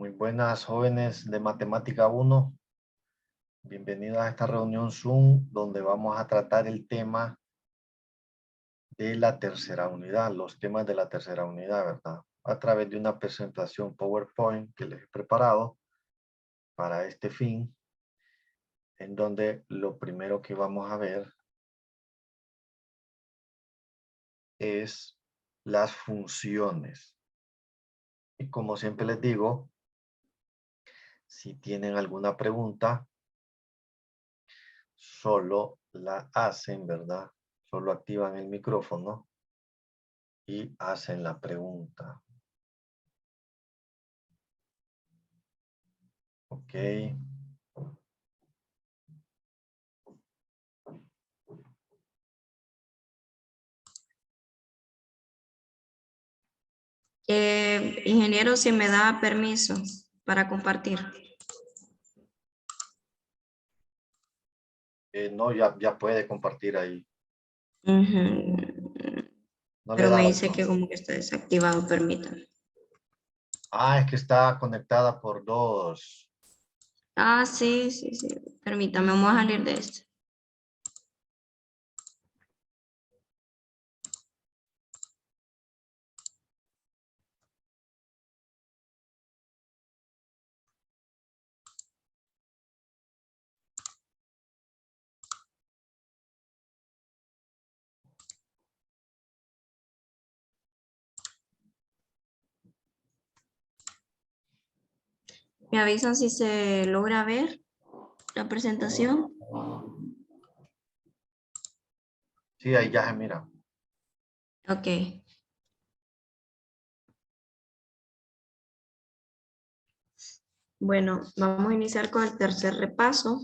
Muy buenas, jóvenes de Matemática 1. Bienvenidos a esta reunión Zoom donde vamos a tratar el tema de la tercera unidad, los temas de la tercera unidad, ¿verdad? A través de una presentación PowerPoint que les he preparado para este fin, en donde lo primero que vamos a ver es las funciones. Y como siempre les digo, si tienen alguna pregunta, solo la hacen, ¿verdad? Solo activan el micrófono y hacen la pregunta. Ok. Ingeniero, si me da permiso para compartir. No, ya puede compartir ahí. Ujú. No le Pero da me la dice opción. que como que está desactivado, permítame. Es que está conectada por dos. Ah, sí. Permítame, vamos a salir de esto. ¿Me avisan si se logra ver la presentación? Sí, ahí ya se mira. Ok. Bueno, vamos a iniciar con el tercer repaso.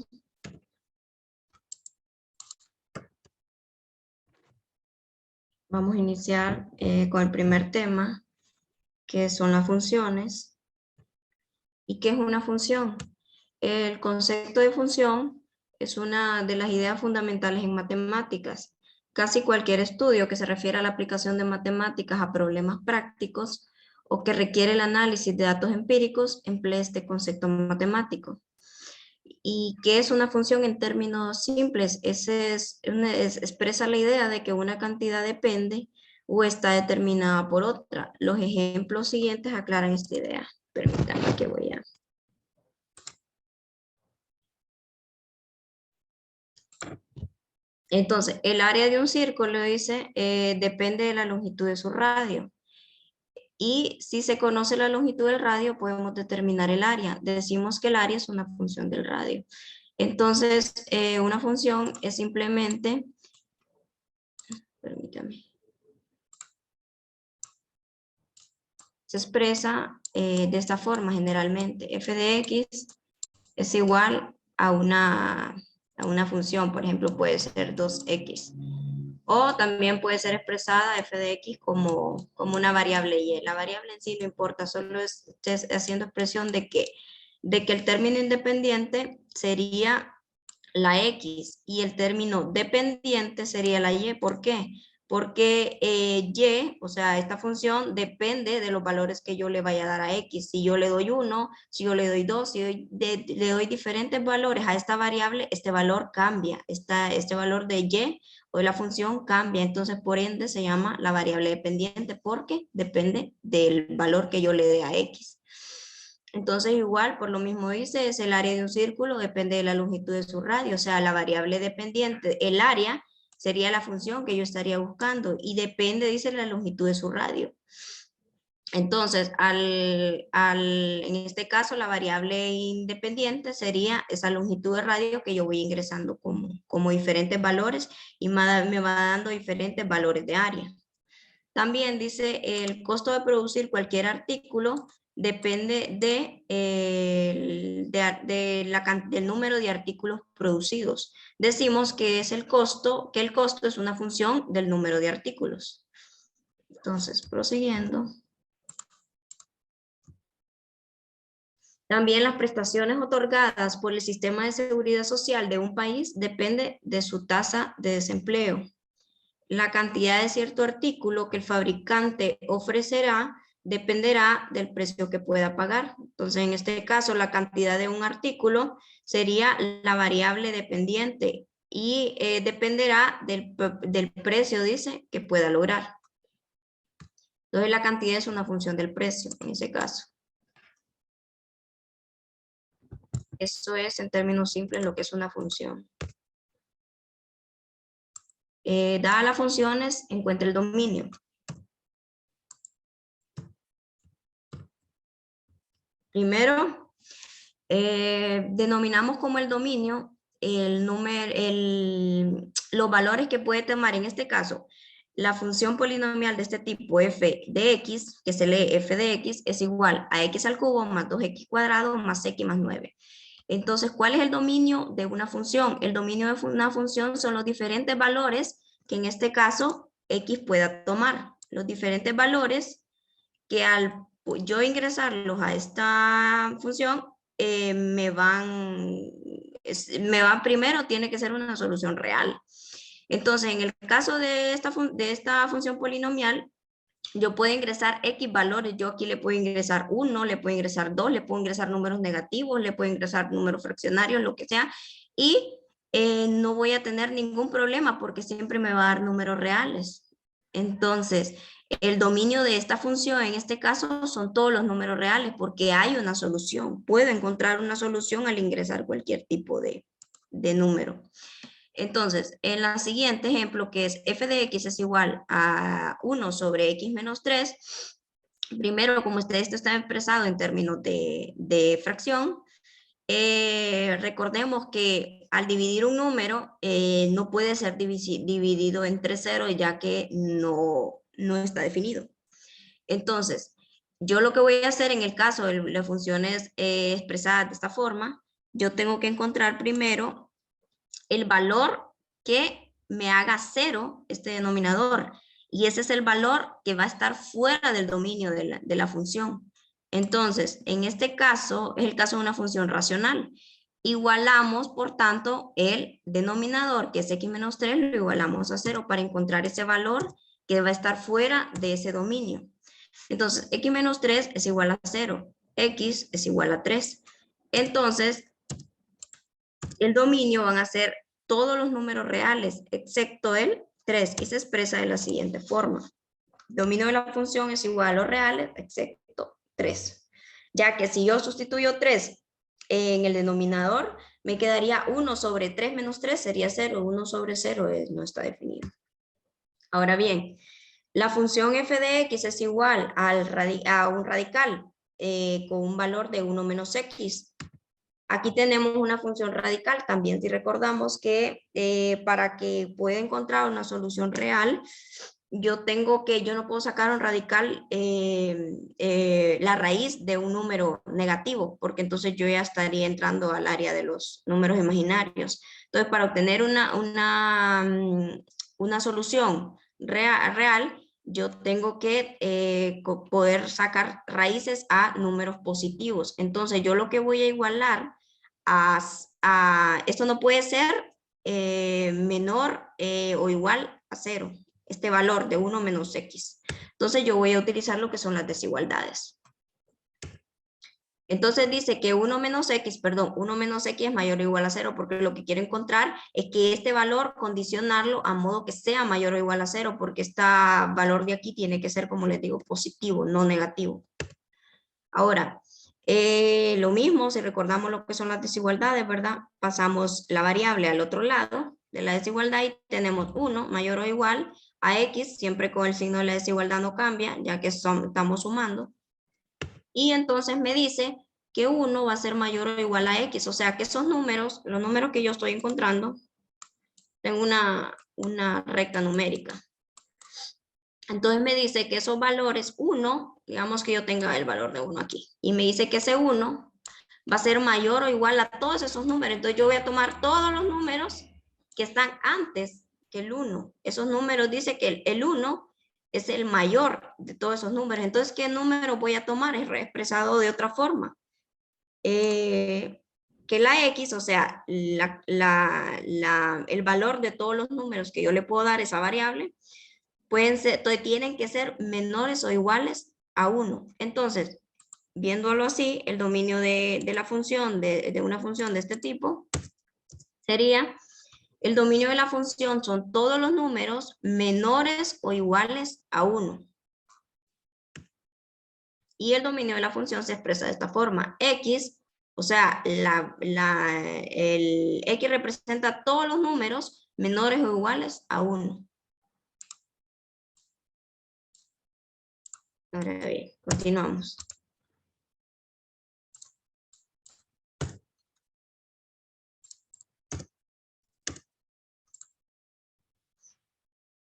Vamos a iniciar con el primer tema, que son las funciones. ¿Y qué es una función? El concepto de función es una de las ideas fundamentales en matemáticas. Casi cualquier estudio que se refiere a la aplicación de matemáticas a problemas prácticos o que requiere el análisis de datos empíricos emplea este concepto matemático. ¿Y qué es una función en términos simples? Expresa la idea de que una cantidad depende o está determinada por otra. Los ejemplos siguientes aclaran esta idea. Permítanme que voy a... Entonces, el área de un círculo dice, depende de la longitud de su radio. Y si se conoce la longitud del radio, podemos determinar el área. Decimos que el área es una función del radio. Entonces, una función es simplemente, permítame, se expresa de esta forma generalmente. F de X es igual a una función, por ejemplo, puede ser 2X. O también puede ser expresada f de x como una variable y. La variable en sí no importa, solo es haciendo expresión de que el término independiente sería la x y el término dependiente sería la y. ¿Por qué? Porque y, o sea, esta función depende de los valores que yo le vaya a dar a x. Si yo le doy 1, si yo le doy 2, si le doy diferentes valores a esta variable, este valor cambia. Este valor de y o de la función cambia. Entonces, por ende, se llama la variable dependiente porque depende del valor que yo le dé a x. Entonces, igual, por lo mismo dice, es el área de un círculo, depende de la longitud de su radio, o sea, la variable dependiente, el área sería la función que yo estaría buscando y depende, dice, la longitud de su radio. Entonces, en este caso, la variable independiente sería esa longitud de radio que yo voy ingresando como diferentes valores y me va dando diferentes valores de área. También dice el costo de producir cualquier artículo depende del número de artículos producidos. Decimos que el costo es una función del número de artículos. Entonces, prosiguiendo. También las prestaciones otorgadas por el sistema de seguridad social de un país depende de su tasa de desempleo. La cantidad de cierto artículo que el fabricante ofrecerá dependerá del precio que pueda pagar. Entonces, en este caso, la cantidad de un artículo sería la variable dependiente y dependerá del precio, dice, que pueda lograr. Entonces, la cantidad es una función del precio, en ese caso. Eso es, en términos simples, lo que es una función. Dadas las funciones, encuentra el dominio. Primero, denominamos como el dominio los valores que puede tomar, en este caso, la función polinomial de este tipo f de x, que se lee f de x, es igual a x al cubo más 2x cuadrado más x más 9. Entonces, ¿cuál es el dominio de una función? El dominio de una función son los diferentes valores que en este caso x pueda tomar. Los diferentes valores que al yo ingresarlos a esta función me van primero, tiene que ser una solución real. Entonces, en el caso de esta función polinomial, yo puedo ingresar X valores. Yo aquí le puedo ingresar 1, le puedo ingresar 2, le puedo ingresar números negativos, le puedo ingresar números fraccionarios, lo que sea. Y no voy a tener ningún problema porque siempre me va a dar números reales. Entonces, el dominio de esta función en este caso son todos los números reales porque hay una solución. Puedo encontrar una solución al ingresar cualquier tipo de número. Entonces, en el siguiente ejemplo, que es f de x es igual a 1 sobre x menos 3, primero, como esto está expresado en términos de fracción, recordemos que al dividir un número, no puede ser dividido entre 0 ya que no está definido. Entonces, yo lo que voy a hacer en el caso de las funciones expresadas de esta forma, yo tengo que encontrar primero el valor que me haga 0 este denominador. Y ese es el valor que va a estar fuera del dominio de la función. Entonces, en este caso, es el caso de una función racional. Igualamos, por tanto, el denominador, que es x menos 3, lo igualamos a 0 para encontrar ese valor que va a estar fuera de ese dominio. Entonces, x menos 3 es igual a 0. X es igual a 3. Entonces, el dominio van a ser todos los números reales, excepto el 3, y se expresa de la siguiente forma. El dominio de la función es igual a los reales, excepto 3. Ya que si yo sustituyo 3 en el denominador, me quedaría 1 sobre 3 menos 3 sería 0. 1 sobre 0 no está definido. Ahora bien, la función f de x es igual a un radical con un valor de 1 menos x. Aquí tenemos una función radical. También si recordamos que para que pueda encontrar una solución real, yo no puedo sacar un radical, la raíz de un número negativo, porque entonces yo ya estaría entrando al área de los números imaginarios. Entonces, para obtener una solución real, yo tengo que poder sacar raíces a números positivos. Entonces, yo lo que voy a igualar esto no puede ser menor o igual a 0, este valor de 1 menos x. Entonces yo voy a utilizar lo que son las desigualdades. Entonces dice que 1 menos x es mayor o igual a 0, porque lo que quiero encontrar es que este valor condicionarlo a modo que sea mayor o igual a 0, porque este valor de aquí tiene que ser, como les digo, positivo, no negativo. Ahora, lo mismo, si recordamos lo que son las desigualdades, ¿verdad? Pasamos la variable al otro lado de la desigualdad y tenemos 1 mayor o igual a x, siempre con el signo de la desigualdad no cambia, ya que estamos sumando. Y entonces me dice que 1 va a ser mayor o igual a x, o sea que esos números, los números que yo estoy encontrando, tengo una recta numérica. Entonces me dice que esos valores 1, digamos que yo tenga el valor de 1 aquí, y me dice que ese 1 va a ser mayor o igual a todos esos números. Entonces yo voy a tomar todos los números que están antes que el 1. Esos números dice que el 1 es el mayor de todos esos números. Entonces, ¿qué número voy a tomar? Es expresado de otra forma. Que la x, o sea, el valor de todos los números que yo le puedo dar a esa variable, tienen que ser menores o iguales a 1. Entonces, viéndolo así, el dominio de la función, de una función de este tipo, sería, el dominio de la función son todos los números menores o iguales a 1. Y el dominio de la función se expresa de esta forma. X, o sea, el X representa todos los números menores o iguales a 1. Ahora bien, continuamos.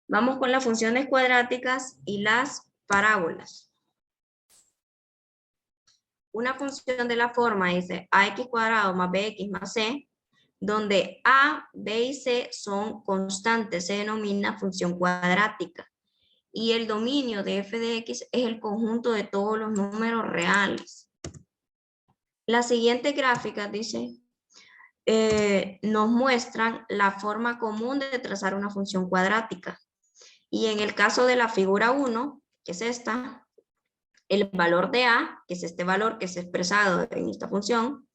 Vamos con las funciones cuadráticas y las parábolas. Una función de la forma dice ax cuadrado más bx más c, donde a, b y c son constantes, se denomina función cuadrática. Y el dominio de f de x es el conjunto de todos los números reales. La siguiente gráfica dice, nos muestran la forma común de trazar una función cuadrática. Y en el caso de la figura 1, que es esta, el valor de a, que es este valor que es expresado en esta función,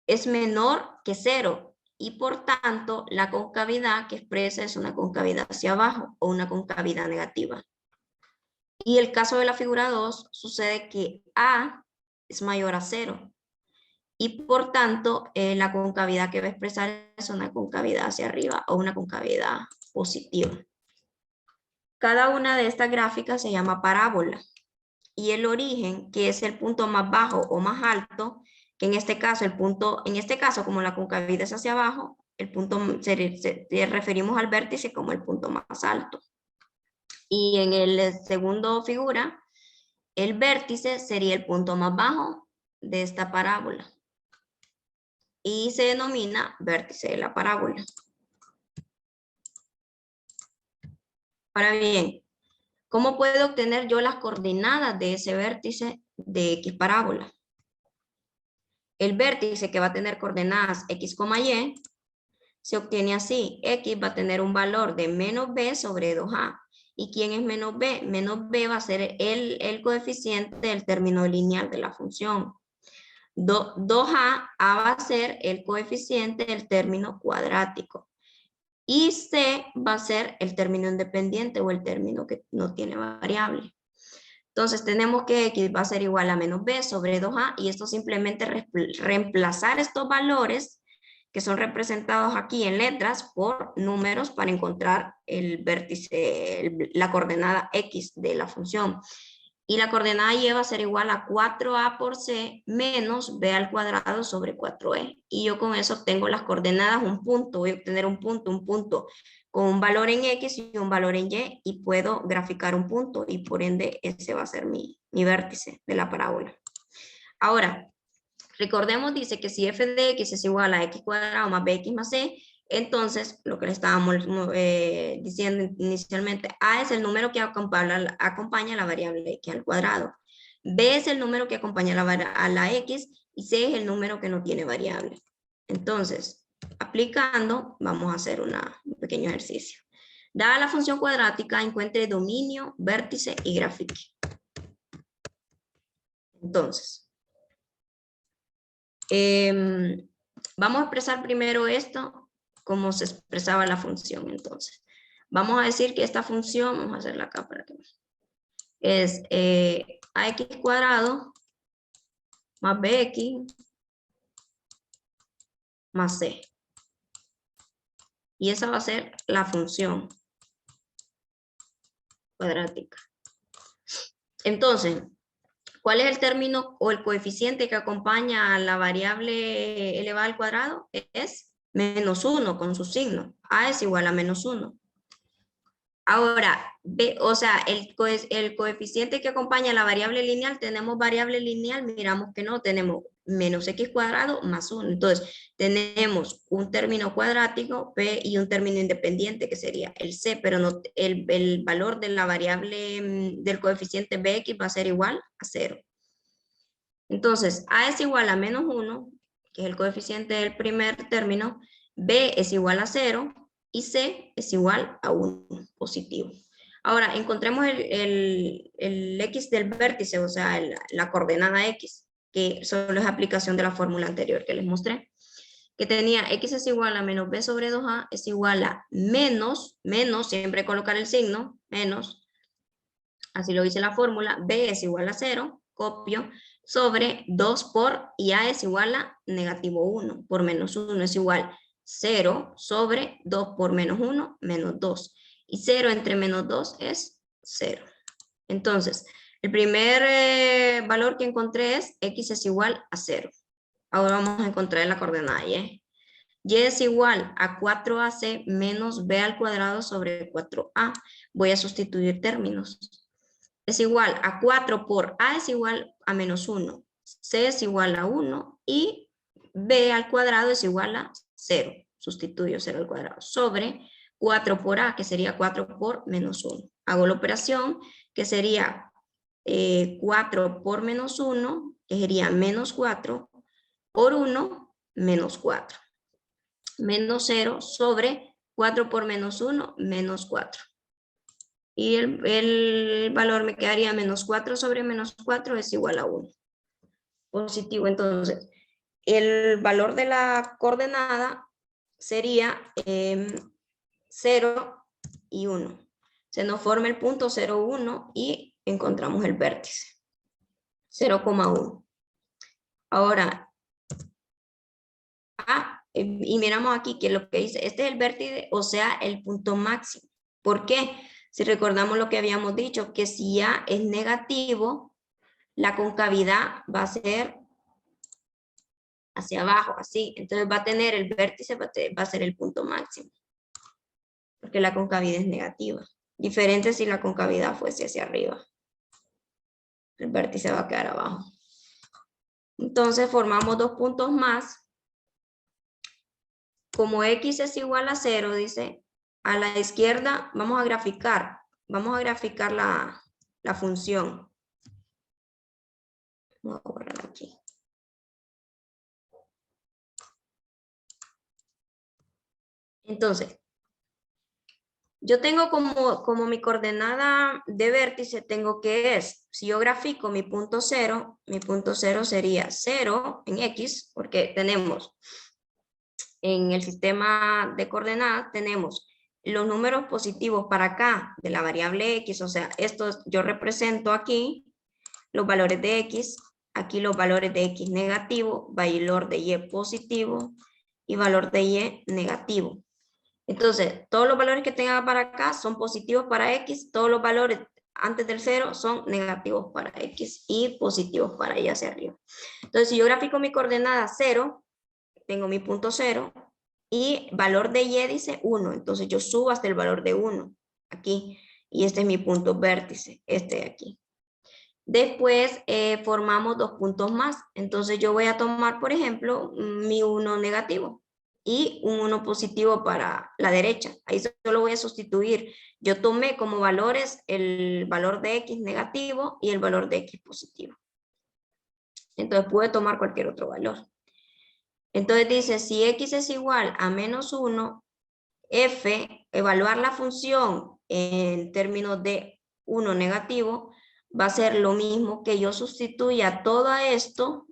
es menor que 0. Y por tanto, la concavidad que expresa es una concavidad hacia abajo o una concavidad negativa. Y el caso de la figura 2 sucede que a es mayor a 0. Y por tanto, la concavidad que va a expresar es una concavidad hacia arriba o una concavidad positiva. Cada una de estas gráficas se llama parábola. Y el origen, que es el punto más bajo o más alto, que en este caso como la concavidad es hacia abajo, el punto referimos al vértice como el punto más alto. Y en el segundo figura, el vértice sería el punto más bajo de esta parábola. Y se denomina vértice de la parábola. Ahora bien, ¿cómo puedo obtener yo las coordenadas de ese vértice de X parábola? El vértice que va a tener coordenadas X, Y, se obtiene así. X va a tener un valor de menos B sobre 2A. ¿Y quién es menos B? Menos B va a ser el coeficiente del término lineal de la función. 2A va a ser el coeficiente del término cuadrático. Y C va a ser el término independiente o el término que no tiene variable. Entonces tenemos que X va a ser igual a menos B sobre 2A y esto simplemente reemplazar estos valores que son representados aquí en letras por números para encontrar el vértice, la coordenada X de la función. Y la coordenada Y va a ser igual a 4A por C menos B al cuadrado sobre 4E. Y yo con eso obtengo las coordenadas, un punto, voy a obtener un punto con un valor en X y un valor en Y y puedo graficar un punto y por ende ese va a ser mi vértice de la parábola. Ahora, recordemos, dice que si f de x es igual a x cuadrado más bx más c, entonces, lo que le estábamos diciendo inicialmente, a es el número que acompaña a la variable x al cuadrado. B es el número que acompaña a la x y c es el número que no tiene variable. Entonces, aplicando, vamos a hacer un pequeño ejercicio. Dada la función cuadrática, encuentre dominio, vértice y grafique. Entonces, vamos a expresar primero esto como se expresaba la función. Entonces, vamos a decir que esta función, vamos a hacerla acá para que es ax cuadrado más bx más c. Y esa va a ser la función cuadrática. Entonces, ¿cuál es el término o el coeficiente que acompaña a la variable elevada al cuadrado? Es menos 1 con su signo. A es igual a menos 1. Ahora, B, o sea, el coeficiente que acompaña a la variable lineal, tenemos variable lineal, miramos que no, tenemos menos x cuadrado más 1. Entonces, tenemos un término cuadrático, P, y un término independiente, que sería el C, pero no, el valor de la variable del coeficiente Bx va a ser igual a 0. Entonces, A es igual a menos 1, que es el coeficiente del primer término, B es igual a 0, y C es igual a 1 positivo. Ahora, encontremos el X del vértice, o sea, la coordenada X, que solo es aplicación de la fórmula anterior que les mostré, que tenía X es igual a menos B sobre 2A es igual a menos, siempre colocar el signo, menos, así lo dice la fórmula, B es igual a 0, copio, sobre 2 por, y A es igual a negativo 1, por menos 1 es igual 0 sobre 2 por menos 1, menos 2. Y 0 entre menos 2 es 0. Entonces, el primer valor que encontré es X es igual a 0. Ahora vamos a encontrar la coordenada Y. Y es igual a 4AC menos B al cuadrado sobre 4A. Voy a sustituir términos. Es igual a 4 por A es igual a menos 1. C es igual a 1 y B al cuadrado es igual a 0. Sustituyo 0 al cuadrado sobre 4 por A, que sería 4 por menos 1. Hago la operación que sería 4 por menos 1, que sería menos 4 por 1, menos 4. Menos 0 sobre 4 por menos 1, menos 4. Y el valor me quedaría menos 4 sobre menos 4 es igual a 1. Positivo, entonces, el valor de la coordenada sería 0 y 1. Se nos forma el punto 0, 1 y encontramos el vértice. 0,1. Ahora, y miramos aquí que lo que dice, este es el vértice, o sea, el punto máximo. ¿Por qué? Si recordamos lo que habíamos dicho, que si A es negativo, la concavidad va a ser hacia abajo, así. Entonces va a tener el vértice, va a ser el punto máximo. Porque la concavidad es negativa. Diferente si la concavidad fuese hacia arriba. El vértice va a quedar abajo. Entonces formamos dos puntos más. Como X es igual a 0, dice, a la izquierda vamos a graficar la función. Vamos a borrar aquí. Entonces, yo tengo como mi coordenada de vértice, tengo que es, si yo grafico mi punto 0 sería 0 en X, porque tenemos en el sistema de coordenadas, tenemos los números positivos para acá de la variable X, o sea, estos yo represento aquí los valores de X, aquí los valores de X negativo, valor de Y positivo y valor de Y negativo. Entonces, todos los valores que tenga para acá son positivos para X, todos los valores antes del 0 son negativos para X y positivos para Y hacia arriba. Entonces, si yo grafico mi coordenada 0, tengo mi punto 0 y valor de Y dice 1, entonces yo subo hasta el valor de 1 aquí y este es mi punto vértice, este de aquí. Después formamos dos puntos más, entonces yo voy a tomar, por ejemplo, mi 1 negativo y un 1 positivo para la derecha. Ahí solo voy a sustituir. Yo tomé como valores el valor de X negativo y el valor de X positivo. Entonces pude tomar cualquier otro valor. Entonces dice, si X es igual a menos 1, F, evaluar la función en términos de 1 negativo, va a ser lo mismo que yo sustituya todo esto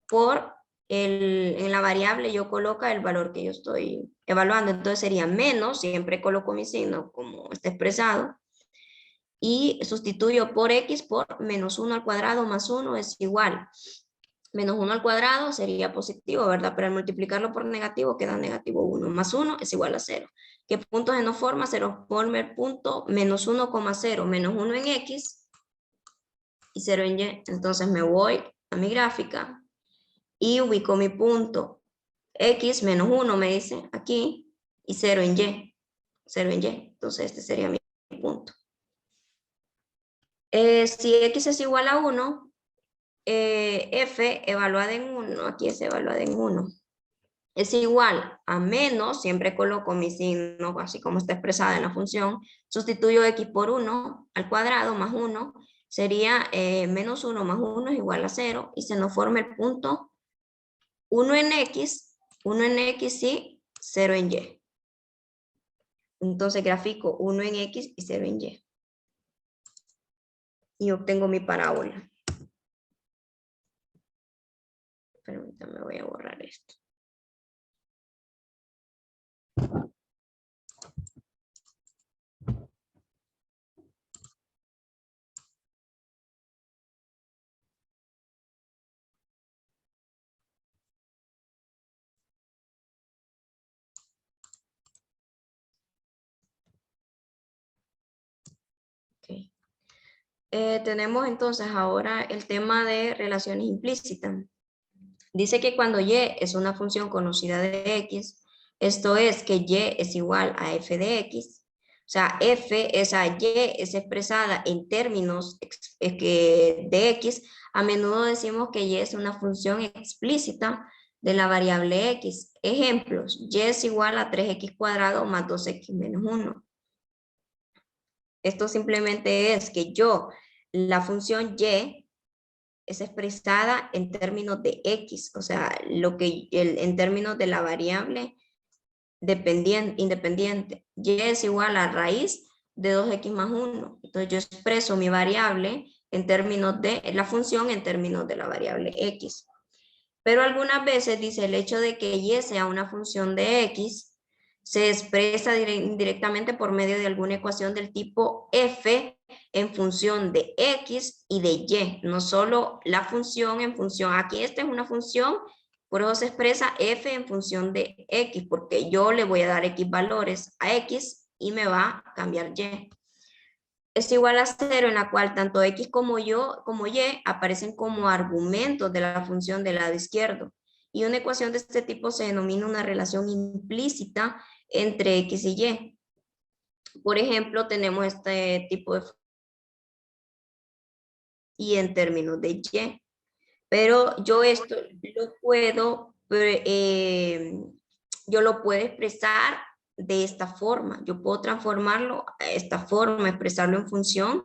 por en la variable yo coloco el valor que yo estoy evaluando. Entonces sería menos, siempre coloco mi signo como está expresado, y sustituyo por X por menos 1 al cuadrado más 1 es igual. Menos 1 al cuadrado sería positivo, ¿verdad? Pero al multiplicarlo por negativo queda negativo 1. Más 1 es igual a 0. ¿Qué punto se nos forma? Se nos forma el punto menos 1,0. Menos 1 en X y 0 en Y. Entonces me voy a mi gráfica y ubico mi punto. X menos 1 me dice aquí y 0 en Y. 0 en Y. Entonces este sería mi punto. Si X es igual a 1, F evaluada en 1, aquí es evaluada en 1, es igual a menos, siempre coloco mi signo así como está expresada en la función, sustituyo X por 1 al cuadrado más 1, sería menos 1 más 1 es igual a 0 y se nos forma el punto 1 en X y 0 en Y. Entonces grafico 1 en X y 0 en Y. Y obtengo mi parábola. Permítanme, voy a borrar esto. Okay. Tenemos entonces ahora el tema de relaciones implícitas. Dice que cuando Y es una función conocida de X, esto es que Y es igual a f de X, o sea, esa Y es expresada en términos de X, a menudo decimos que Y es una función explícita de la variable X. Ejemplos, Y es igual a 3X cuadrado más 2X menos 1. Esto simplemente es que la función Y es expresada en términos de X, o sea, en términos de la variable independiente. Y es igual a raíz de 2X más 1. Entonces yo expreso mi variable en términos de la función en términos de la variable X. Pero algunas veces dice el hecho de que Y sea una función de X se expresa directamente por medio de alguna ecuación del tipo f en función de X y de Y, no solo la función en función. Aquí esta es una función, por eso se expresa f en función de X, porque yo le voy a dar X valores a X y me va a cambiar Y. Es igual a 0 en la cual tanto X como Y aparecen como argumentos de la función del lado izquierdo. Y una ecuación de este tipo se denomina una relación implícita entre X y Y. Por ejemplo, tenemos este tipo de y en términos de Y. Pero yo esto yo lo puedo expresar de esta forma. Yo puedo transformarlo a esta forma, expresarlo en función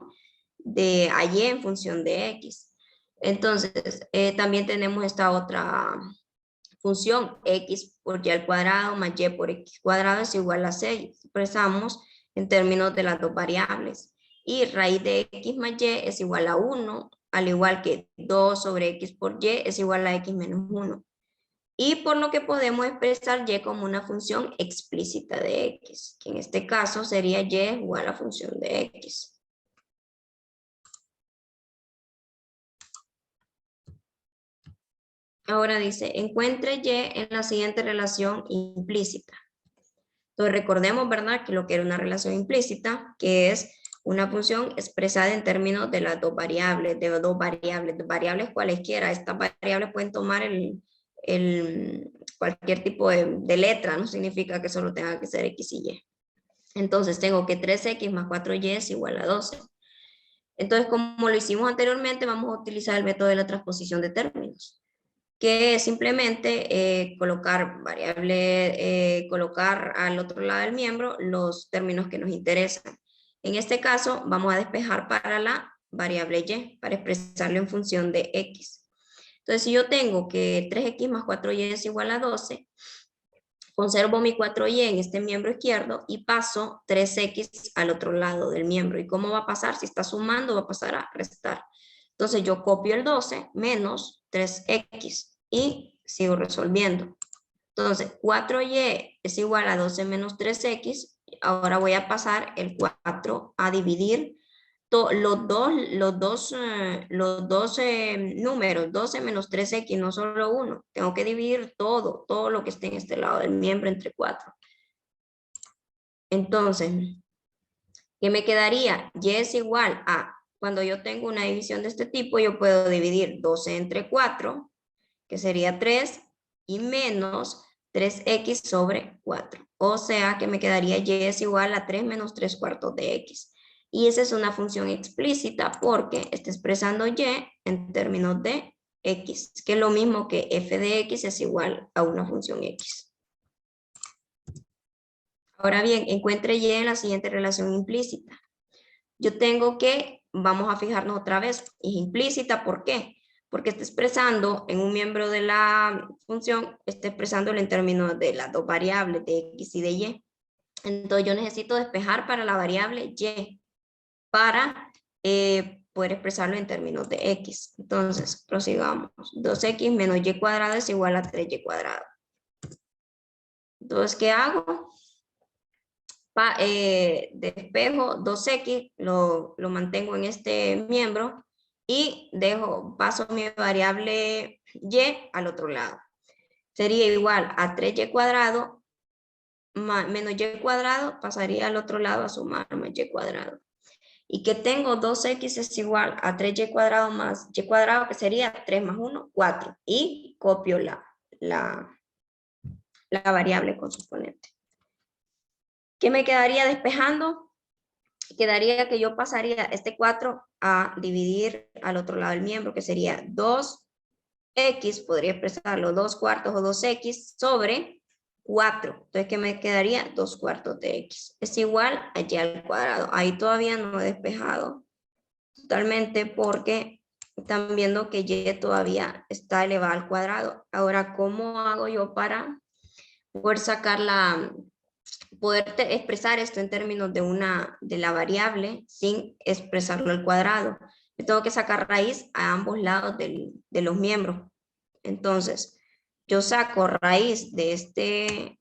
de Y en función de X. Entonces, también tenemos esta otra función, X por Y al cuadrado más Y por X cuadrado es igual a 6. Expresamos en términos de las dos variables. Y raíz de X más Y es igual a 1, al igual que 2 sobre X por Y es igual a X menos 1. Y por lo que podemos expresar Y como una función explícita de X, que en este caso sería Y igual a función de X. Ahora dice, encuentre Y en la siguiente relación implícita. Entonces recordemos, ¿verdad? Que lo que era una relación implícita, que es una función expresada en términos de las dos variables, variables cualesquiera. Estas variables pueden tomar cualquier tipo de letra, no significa que solo tenga que ser X y Y. Entonces tengo que 3X más 4Y es igual a 12. Entonces, como lo hicimos anteriormente, vamos a utilizar el método de la transposición de términos, que es simplemente colocar colocar al otro lado del miembro los términos que nos interesan. En este caso, vamos a despejar para la variable Y, para expresarlo en función de X. Entonces, si yo tengo que 3X más 4Y es igual a 12, conservo mi 4Y en este miembro izquierdo y paso 3X al otro lado del miembro. ¿Y cómo va a pasar? Si está sumando, va a pasar a restar. Entonces yo copio el 12 menos 3X y sigo resolviendo. Entonces 4Y es igual a 12 menos 3X. Ahora voy a pasar el 4 a dividir los dos números, 12 menos 3X, no solo uno. Tengo que dividir todo lo que esté en este lado del miembro entre 4. Entonces, ¿qué me quedaría? Y es igual a, cuando yo tengo una división de este tipo, yo puedo dividir 12 entre 4, que sería 3, y menos 3X sobre 4. O sea que me quedaría Y es igual a 3 menos 3 cuartos de X. Y esa es una función explícita porque está expresando Y en términos de X, que es lo mismo que f de X es igual a una función X. Ahora bien, encuentre Y en la siguiente relación implícita. Yo tengo que, vamos a fijarnos otra vez, es implícita, ¿por qué? Porque está expresando en un miembro de la función, está expresándolo en términos de las dos variables, de X y de Y. Entonces yo necesito despejar para la variable y para poder expresarlo en términos de x. Entonces, prosigamos. 2x menos y cuadrado es igual a 3y cuadrado. Entonces, ¿qué hago? Despejo 2x, lo mantengo en este miembro y paso mi variable y al otro lado. Sería igual a 3y cuadrado menos y cuadrado, pasaría al otro lado a sumar más y cuadrado. Y que tengo 2x es igual a 3y cuadrado más y cuadrado, que sería 3 más 1, 4. Y copio la variable con su exponente. ¿Qué me quedaría despejando? Quedaría que yo pasaría este 4 a dividir al otro lado del miembro, que sería 2x, podría expresarlo 2 cuartos o 2x sobre 4. Entonces, ¿qué me quedaría? 2 cuartos de x. Es igual a y al cuadrado. Ahí todavía no he despejado totalmente porque están viendo que y todavía está elevada al cuadrado. Ahora, ¿cómo hago yo para poder poder expresar esto en términos de la variable sin expresarlo al cuadrado? Yo tengo que sacar raíz a ambos lados de los miembros. Entonces, yo saco raíz de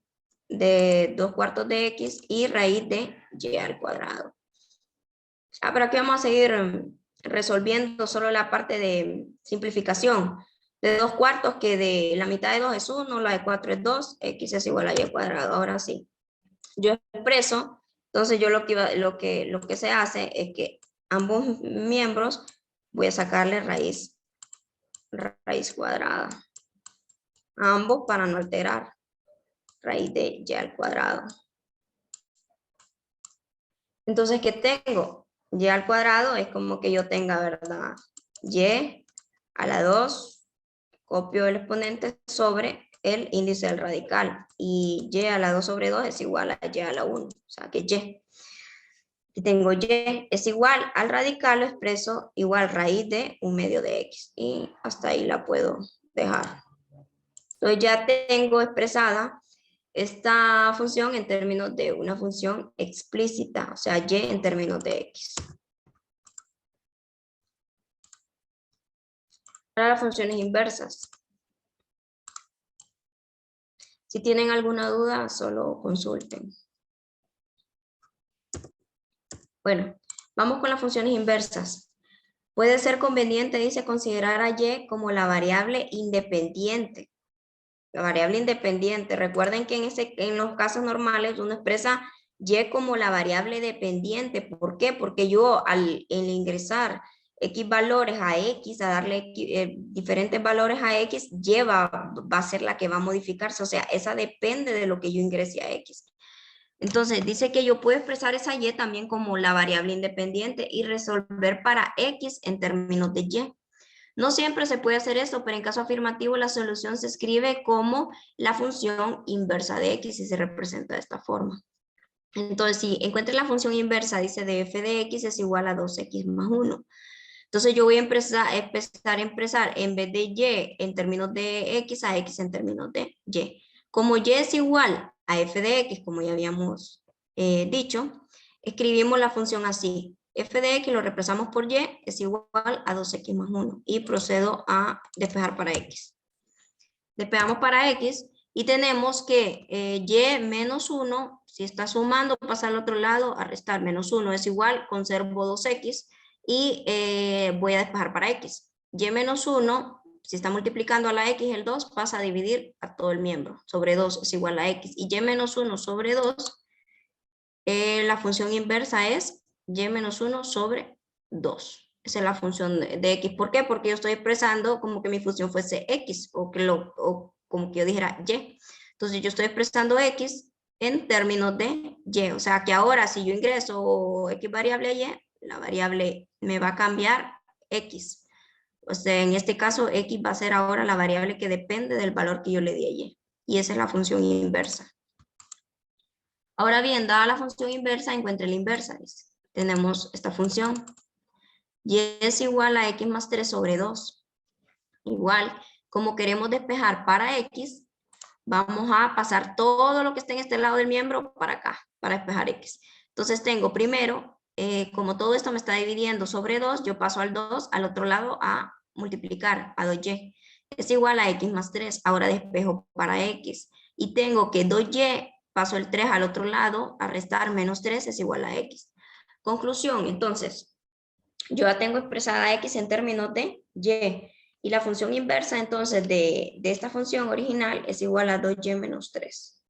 2 cuartos de x y raíz de y al cuadrado. Pero aquí vamos a seguir resolviendo solo la parte de simplificación. De 2 cuartos, que de la mitad de 2 es 1, la de 4 es 2, x es igual a y cuadrado. Ahora sí, yo expreso, entonces yo lo que se hace es que ambos miembros voy a sacarle raíz cuadrada. A ambos para no alterar. Raíz de y al cuadrado. Entonces, ¿qué tengo? Y al cuadrado es como que yo tenga, ¿verdad? Y a la 2, copio el exponente sobre el índice del radical. Y y a la 2 sobre 2 es igual a y a la 1. O sea que y. Y tengo y es igual al radical, lo expreso igual raíz de 1/2 de x. Y hasta ahí la puedo dejar. Entonces ya tengo expresada esta función en términos de una función explícita, o sea, y en términos de x. Para las funciones inversas. Si tienen alguna duda, solo consulten. Bueno, vamos con las funciones inversas. Puede ser conveniente, dice, considerar a y como la variable independiente. La variable independiente. Recuerden que en los casos normales uno expresa y como la variable dependiente. ¿Por qué? Porque yo al ingresar x valores a x, a darle diferentes valores a x, y va a ser la que va a modificarse. O sea, esa depende de lo que yo ingrese a x. Entonces, dice que yo puedo expresar esa y también como la variable independiente y resolver para x en términos de y. No siempre se puede hacer esto, pero en caso afirmativo la solución se escribe como la función inversa de x y se representa de esta forma. Entonces, si encuentre la función inversa, dice de f de x es igual a 2x más 1. Entonces, yo voy a empezar a expresar en vez de y en términos de x a x en términos de y. Como y es igual a f de x, como ya habíamos dicho, escribimos la función así. F de x lo reemplazamos por y es igual a 2x más 1 y procedo a despejar para x. Despejamos para x y tenemos que y menos 1, si está sumando, pasa al otro lado a restar menos 1 es igual, conservo 2x y voy a despejar para x. Y menos 1, si está multiplicando a la x el 2, pasa a dividir a todo el miembro. Sobre 2 es igual a x. Y y menos 1 sobre 2, la función inversa es y menos 1 sobre 2. Esa es la función de x. ¿Por qué? Porque yo estoy expresando como que mi función fuese x o como que yo dijera y. Entonces yo estoy expresando x en términos de y. O sea que ahora si yo ingreso x variable a y, la variable me va a cambiar x. O sea, en este caso x va a ser ahora la variable que depende del valor que yo le di a y. Y esa es la función inversa. Ahora bien, dada la función inversa, encuentre la inversa. Tenemos esta función. Y es igual a x más 3 sobre 2. Igual, como queremos despejar para x, vamos a pasar todo lo que esté en este lado del miembro para acá. para despejar x. Entonces tengo primero, como todo esto me está dividiendo sobre 2, yo paso al 2 al otro lado a multiplicar a 2y. Es igual a x más 3. Ahora despejo para x. Y tengo que 2y, paso el 3 al otro lado, a restar menos 3 es igual a x. Conclusión, entonces, yo ya tengo expresada x en términos de y. Y la función inversa, entonces, de esta función original es igual a 2y menos 3.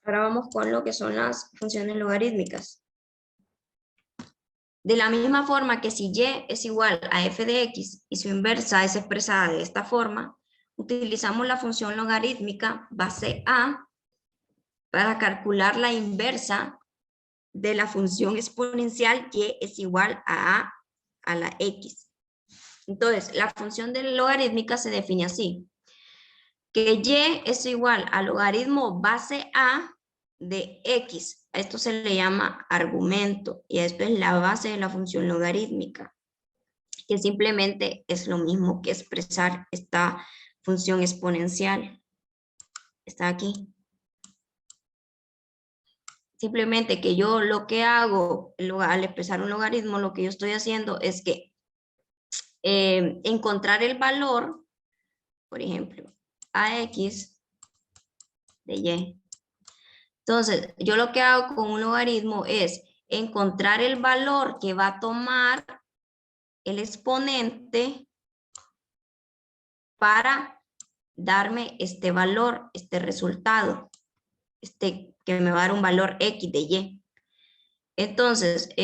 Ahora vamos con lo que son las funciones logarítmicas. De la misma forma que si y es igual a f de x y su inversa es expresada de esta forma, utilizamos la función logarítmica base a para calcular la inversa de la función exponencial y es igual a la x. Entonces, la función de logarítmica se define así, que y es igual al logaritmo base a de x. A esto se le llama argumento y esto es la base de la función logarítmica, que simplemente es lo mismo que expresar esta función exponencial. Está aquí. Simplemente que yo lo que hago al expresar un logaritmo, lo que yo estoy haciendo es que encontrar el valor, por ejemplo, ax de y. Entonces, yo lo que hago con un logaritmo es encontrar el valor que va a tomar el exponente para darme este valor, este resultado, que me va a dar un valor x de y. Entonces, lo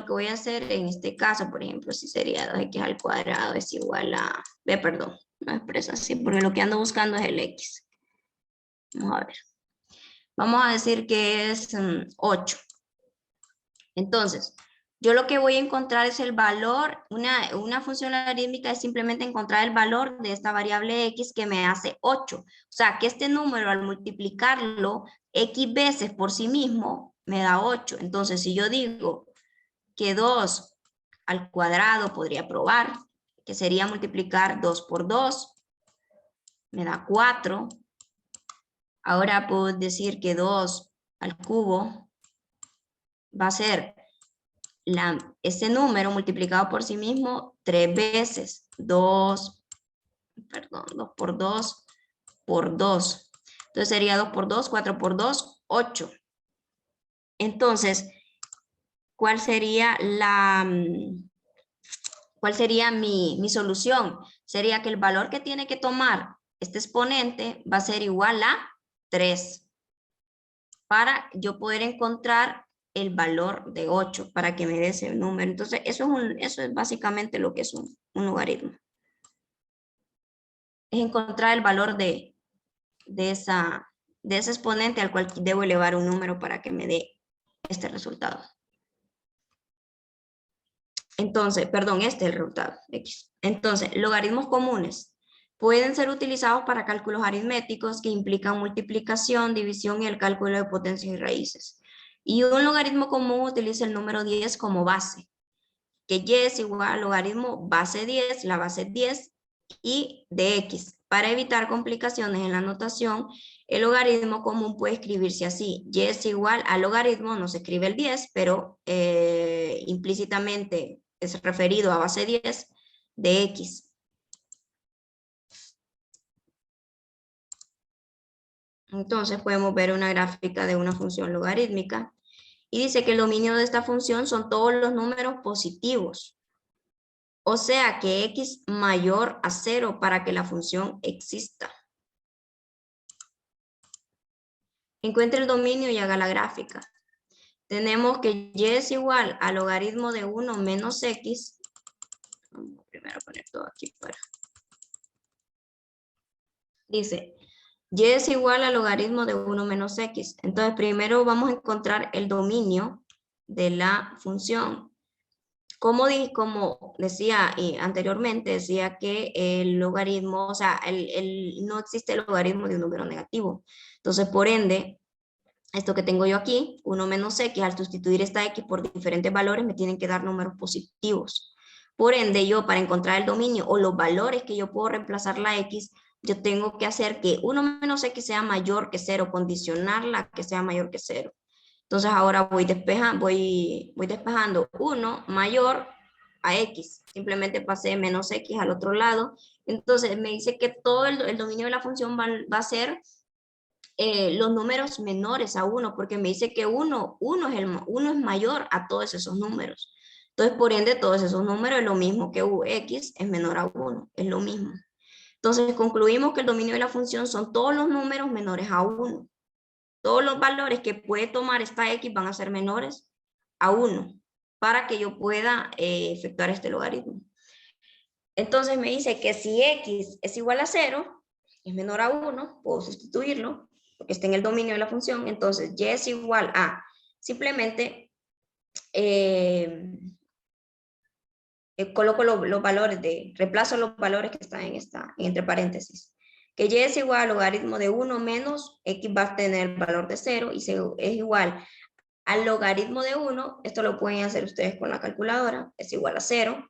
que voy a hacer en este caso, por ejemplo, si sería 2x al cuadrado es igual a, perdón, no expreso así, porque lo que ando buscando es el x. Vamos a ver. Vamos a decir que es 8. Entonces, yo lo que voy a encontrar es el valor, una función logarítmica es simplemente encontrar el valor de esta variable x que me hace 8. O sea, que este número al multiplicarlo x veces por sí mismo me da 8. Entonces, si yo digo que 2 al cuadrado podría probar, que sería multiplicar 2 por 2, me da 4. Ahora puedo decir que 2 al cubo va a ser ese número multiplicado por sí mismo 3 veces. 2 por 2 por 2. Entonces sería 2 por 2, 4 por 2, 8. Entonces, ¿cuál sería mi solución? Sería que el valor que tiene que tomar este exponente va a ser igual a 3 para yo poder encontrar el valor de 8 para que me dé ese número. Entonces, eso es básicamente lo que es un logaritmo. Es encontrar el valor de ese exponente al cual debo elevar un número para que me dé este resultado. Entonces, perdón, este es el resultado, X. Entonces, logaritmos comunes pueden ser utilizados para cálculos aritméticos que implican multiplicación, división y el cálculo de potencias y raíces. Y un logaritmo común utiliza el número 10 como base, que y es igual al logaritmo base 10, la base 10 y de x. Para evitar complicaciones en la notación, el logaritmo común puede escribirse así. Y es igual al logaritmo, no se escribe el 10, pero implícitamente es referido a base 10 de x. Entonces podemos ver una gráfica de una función logarítmica y dice que el dominio de esta función son todos los números positivos. O sea que x mayor a 0 para que la función exista. Encuentre el dominio y haga la gráfica. Tenemos que y es igual al logaritmo de 1 menos x. Vamos a primero poner todo aquí para. Dice, y es igual al logaritmo de 1 menos x. Entonces primero vamos a encontrar el dominio de la función. Como decía anteriormente, decía que el logaritmo, o sea, no existe el logaritmo de un número negativo. Entonces, por ende, esto que tengo yo aquí, 1 menos x, al sustituir esta x por diferentes valores, me tienen que dar números positivos. Por ende, yo para encontrar el dominio o los valores que yo puedo reemplazar la x, yo tengo que hacer que 1 menos x sea mayor que 0, condicionarla a que sea mayor que 0. Entonces ahora voy despejando 1 mayor a x. Simplemente pasé menos x al otro lado. Entonces me dice que todo el dominio de la función va a ser los números menores a 1, porque me dice que 1 es mayor a todos esos números. Entonces, por ende, todos esos números es lo mismo que x es menor a 1, es lo mismo. Entonces, concluimos que el dominio de la función son todos los números menores a 1. Todos los valores que puede tomar esta x van a ser menores a 1 para que yo pueda efectuar este logaritmo. Entonces me dice que si x es igual a 0, es menor a 1, puedo sustituirlo, porque está en el dominio de la función. Entonces y es igual a, simplemente coloco los valores reemplazo los valores que están entre paréntesis. Que y es igual al logaritmo de 1 menos x va a tener el valor de 0 y es igual al logaritmo de 1, esto lo pueden hacer ustedes con la calculadora, es igual a 0,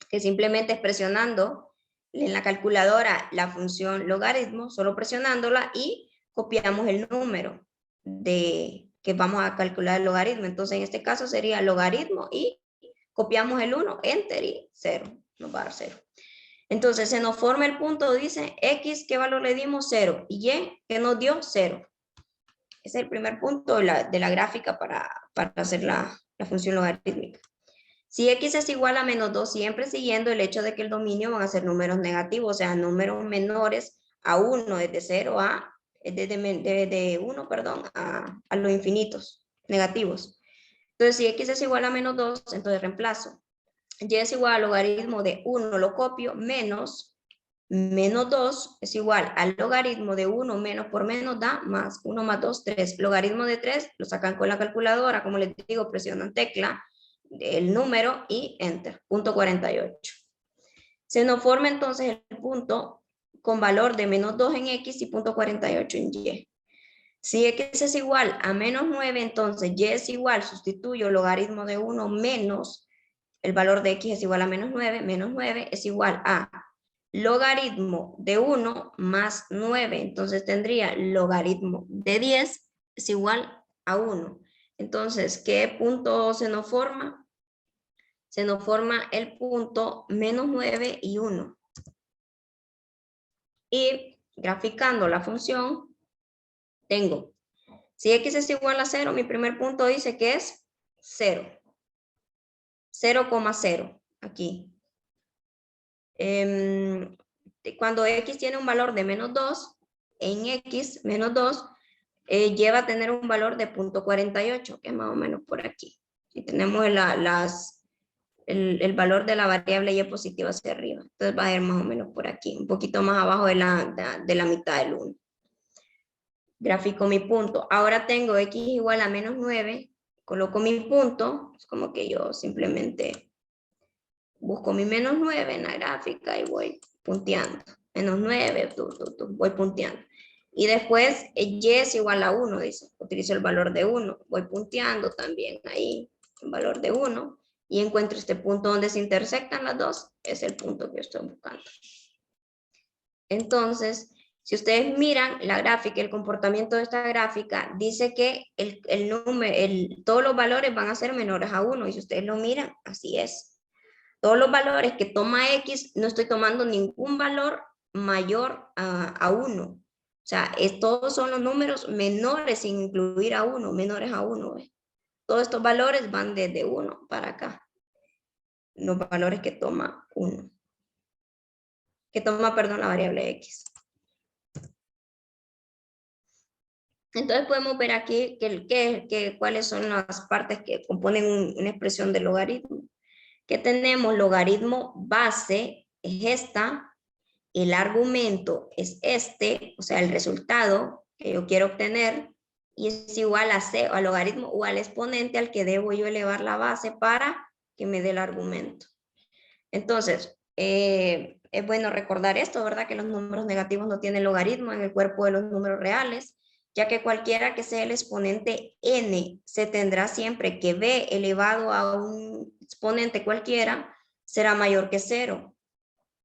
que simplemente es presionando en la calculadora la función logaritmo, solo presionándola y copiamos el número que vamos a calcular el logaritmo. Entonces en este caso sería logaritmo y copiamos el 1, enter y 0, nos va a dar 0. Entonces se nos forma el punto, dice x, ¿qué valor le dimos? 0, y y, ¿qué nos dio? 0. Ese es el primer punto de la gráfica para hacer la función logarítmica. Si x es igual a menos 2, siempre siguiendo el hecho de que el dominio van a ser números negativos, o sea, números menores a 1, desde 0 a, desde 1, perdón, a los infinitos, negativos. Entonces, si x es igual a menos 2, entonces reemplazo. Y es igual al logaritmo de 1, lo copio, menos 2 es igual al logaritmo de 1 menos por menos da más 1 más 2, 3. Logaritmo de 3 lo sacan con la calculadora, como les digo, presionan tecla, el número y enter, punto 48. Se nos forma entonces el punto con valor de menos 2 en x y punto 48 en y. Si x es igual a menos 9, entonces y es igual, sustituyo logaritmo de 1 menos, el valor de x es igual a menos 9 es igual a logaritmo de 1 más 9, entonces tendría logaritmo de 10 es igual a 1. Entonces, ¿qué punto se nos forma? Se nos forma el punto menos 9 y 1. Y graficando la función, tengo, si x es igual a 0, mi primer punto dice que es 0. 0,0 aquí. Cuando x tiene un valor de menos 2, en x, menos 2, lleva a tener un valor de 0.48, que es más o menos por aquí. Y tenemos el valor de la variable y positiva hacia arriba. Entonces va a ir más o menos por aquí, un poquito más abajo de la mitad del 1. Grafico mi punto. Ahora tengo x igual a menos 9, coloco mi punto, es como que yo simplemente busco mi menos 9 en la gráfica y voy punteando. Menos 9, voy punteando. Y después y es igual a 1, dice. Utilizo el valor de 1. Voy punteando también ahí, el valor de 1. Y encuentro este punto donde se intersectan las dos. Es el punto que estoy buscando. Entonces, si ustedes miran la gráfica, el comportamiento de esta gráfica, dice que todos los valores van a ser menores a 1. Y si ustedes lo miran, así es. Todos los valores que toma X, no estoy tomando ningún valor mayor a 1. O sea, todos son los números menores sin incluir a 1, menores a 1. ¿Ve? Todos estos valores van desde 1 para acá. Los valores que toma 1. Que toma, perdón, la variable X. Entonces podemos ver aquí cuáles son las partes que componen una expresión de logaritmo. Que tenemos logaritmo base, es esta, el argumento es este, o sea, el resultado que yo quiero obtener, y es igual a c, al logaritmo o al exponente al que debo yo elevar la base para que me dé el argumento. Entonces, es bueno recordar esto, ¿verdad? Que los números negativos no tienen logaritmo en el cuerpo de los números reales, ya que cualquiera que sea el exponente n, se tendrá siempre que b elevado a un exponente cualquiera será mayor que 0.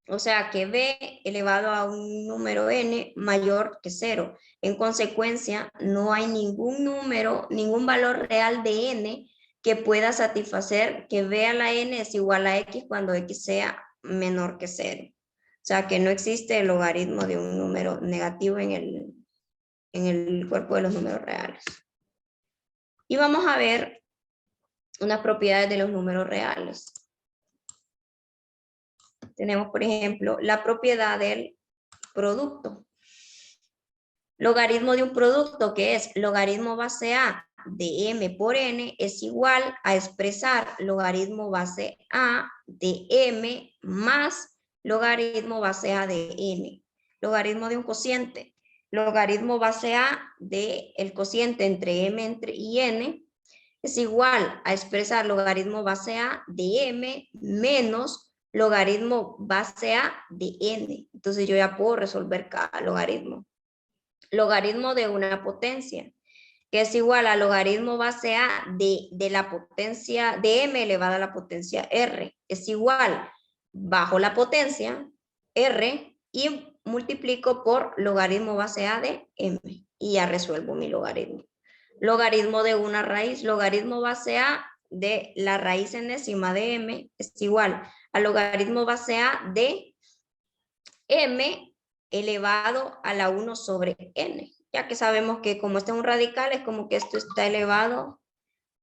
O sea que b elevado a un número n mayor que 0. En consecuencia, no hay ningún número, ningún valor real de n que pueda satisfacer que b a la n es igual a x cuando x sea menor que 0. O sea que no existe el logaritmo de un número negativo en el cuerpo de los números reales. Y vamos a ver unas propiedades de los números reales. Tenemos, por ejemplo, la propiedad del producto. Logaritmo de un producto, que es logaritmo base A de m por n, es igual a expresar logaritmo base A de m más logaritmo base A de n. Logaritmo de un cociente. Logaritmo base A de el cociente entre m y n es igual a expresar logaritmo base A de m menos logaritmo base A de n. Entonces yo ya puedo resolver cada logaritmo. Logaritmo de una potencia, que es igual a logaritmo base A de la potencia de m elevada a la potencia r. Es igual bajo la potencia r y multiplico por logaritmo base A de m. Y ya resuelvo mi logaritmo. Logaritmo de una raíz, logaritmo base A de la raíz enésima de m es igual a logaritmo base A de m elevado a la 1 sobre n, ya que sabemos que como este es un radical, es como que esto está elevado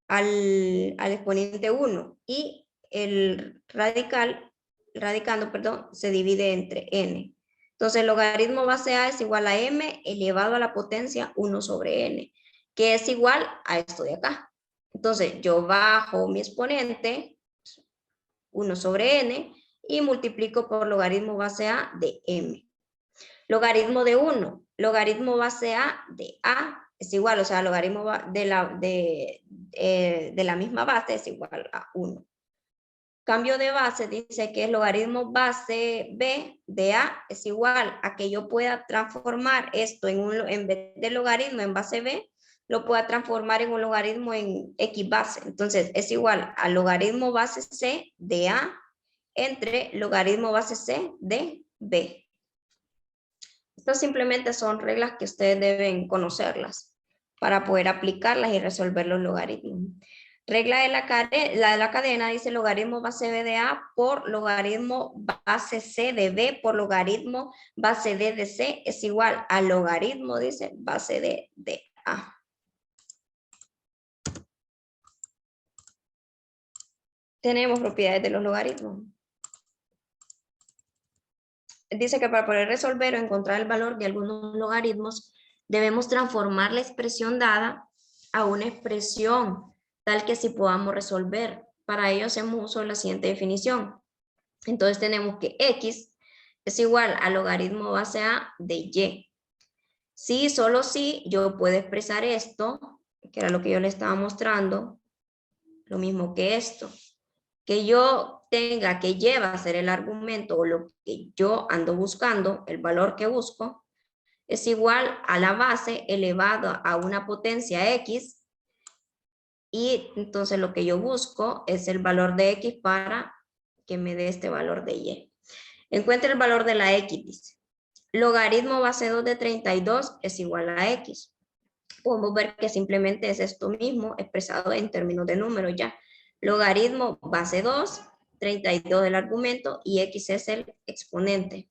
al exponente 1 y el radicando, perdón, se divide entre n. Entonces, el logaritmo base A es igual a m elevado a la potencia 1 sobre n, que es igual a esto de acá. Entonces, yo bajo mi exponente, 1 sobre n, y multiplico por logaritmo base A de m. Logaritmo de 1, logaritmo base A de A es igual, o sea, logaritmo de la misma base es igual a 1. Cambio de base dice que el logaritmo base B de A es igual a que yo pueda transformar esto en vez de logaritmo en base B, lo pueda transformar en un logaritmo en X base. Entonces, es igual a logaritmo base C de A entre logaritmo base C de B. Estas simplemente son reglas que ustedes deben conocerlas para poder aplicarlas y resolver los logaritmos. Regla de la cadena dice logaritmo base B de A por logaritmo base C de B por logaritmo base D de C es igual a logaritmo, dice, base D de A. Tenemos propiedades de los logaritmos. Dice que para poder resolver o encontrar el valor de algunos logaritmos, debemos transformar la expresión dada a una expresión tal que sí podamos resolver. Para ello hacemos uso de la siguiente definición. Entonces tenemos que x es igual a logaritmo base A de y. Si, solo si, yo puedo expresar esto, que era lo que yo le estaba mostrando, lo mismo que esto. Que yo tenga que lleva a ser el argumento o lo que yo ando buscando, el valor que busco, es igual a la base elevado a una potencia x y entonces lo que yo busco es el valor de x para que me dé este valor de y. Encuentre el valor de la x, dice. Logaritmo base 2 de 32 es igual a x. Podemos ver que simplemente es esto mismo expresado en términos de números ya. Logaritmo base 2, 32 del argumento y x es el exponente.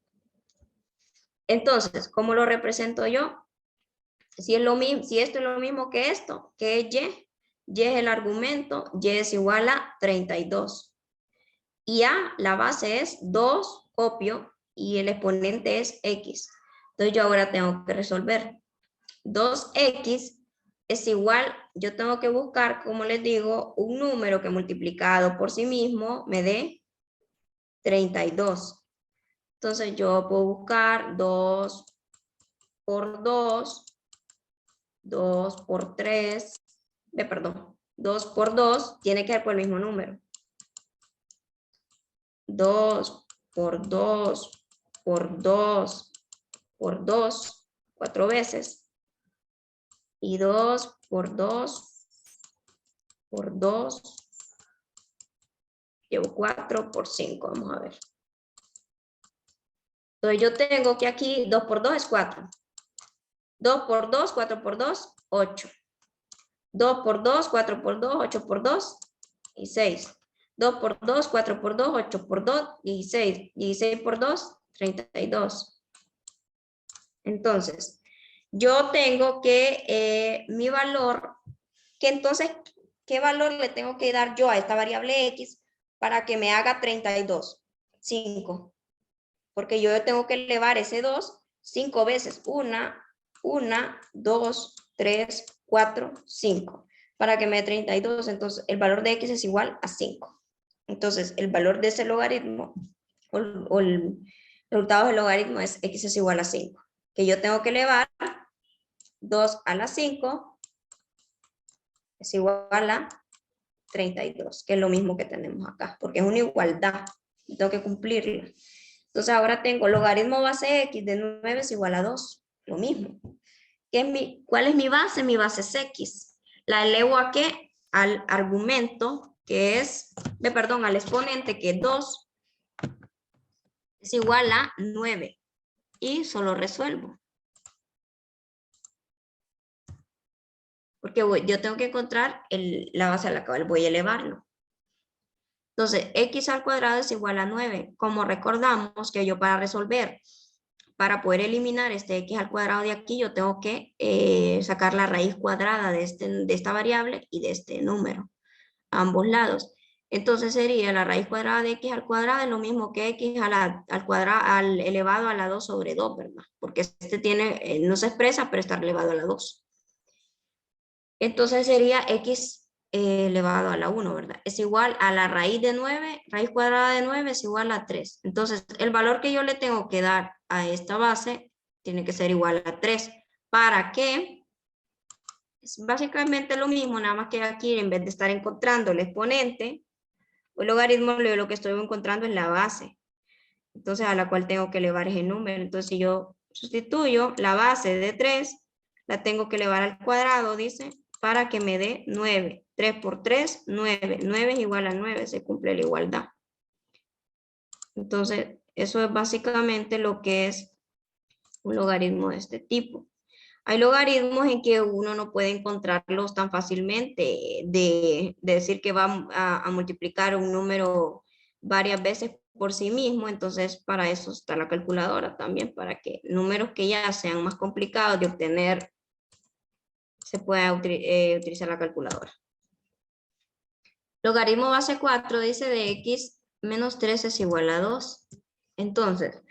Entonces, ¿cómo lo represento yo? Si esto es lo mismo que esto, que es y es el argumento, y es igual a 32. Y a, la base es 2, copio, y el exponente es x. Entonces yo ahora tengo que resolver. 2x es igual, yo tengo que buscar, como les digo, un número que multiplicado por sí mismo me dé 32. Entonces yo puedo buscar 2 por 2, 2 por 3, perdón, 2 por 2 tiene que ser por el mismo número. 2 por 2 por 2 por 2, 4 veces. Y 2 por 2 por 2, llevo 4 por 5, vamos a ver. Entonces yo tengo que aquí 2 por 2 es 4. 2 por 2, 4 por 2, 8. 2 por 2, 4 por 2, 8 por 2 y 6. 2 por 2, 4 por 2, 8 por 2, 16. 16 por 2, 32. Entonces, yo tengo que mi valor, que entonces, ¿qué valor le tengo que dar yo a esta variable X para que me haga 32? 5. Porque yo tengo que elevar ese 2 5 veces. 1, 2, 3, 4, 5. Para que me dé 32, entonces el valor de X es igual a 5. Entonces, el valor de ese logaritmo, o el resultado del logaritmo es X es igual a 5. Que yo tengo que elevar 2 a la 5 es igual a 32, que es lo mismo que tenemos acá, porque es una igualdad, y tengo que cumplirla. Entonces ahora tengo logaritmo base X de 9 es igual a 2, lo mismo. ¿Cuál es mi base? Mi base es X. ¿La elevo a qué? Al argumento, que es, perdón, al exponente, que es 2, es igual a 9. Y solo resuelvo. Porque yo tengo que encontrar la base a la cual voy a elevarlo. Entonces, X al cuadrado es igual a 9. Como recordamos que yo para resolver, para poder eliminar este X al cuadrado de aquí, yo tengo que sacar la raíz cuadrada de esta variable y de este número, a ambos lados. Entonces sería la raíz cuadrada de X al cuadrado es lo mismo que X al cuadrado, elevado a la 2 sobre 2, ¿verdad? Porque no se expresa, pero está elevado a la 2. Entonces sería X elevado a la 1, ¿verdad? Es igual a la raíz de 9, raíz cuadrada de 9 es igual a 3. Entonces, el valor que yo le tengo que dar a esta base tiene que ser igual a 3. ¿Para qué? Es básicamente lo mismo, nada más que aquí en vez de estar encontrando el exponente, o el logaritmo, lo que estoy encontrando es la base. Entonces, a la cual tengo que elevar ese número. Entonces, si yo sustituyo la base de 3, la tengo que elevar al cuadrado, dice, para que me dé 9. 3 por 3, 9. 9 es igual a 9, se cumple la igualdad. Entonces, eso es básicamente lo que es un logaritmo de este tipo. Hay logaritmos en que uno no puede encontrarlos tan fácilmente, de decir que va a multiplicar un número varias veces por sí mismo, entonces para eso está la calculadora también, para que números que ya sean más complicados de obtener, se pueda utilizar la calculadora. Logaritmo base 4 dice de X menos 3 es igual a 2. Entonces,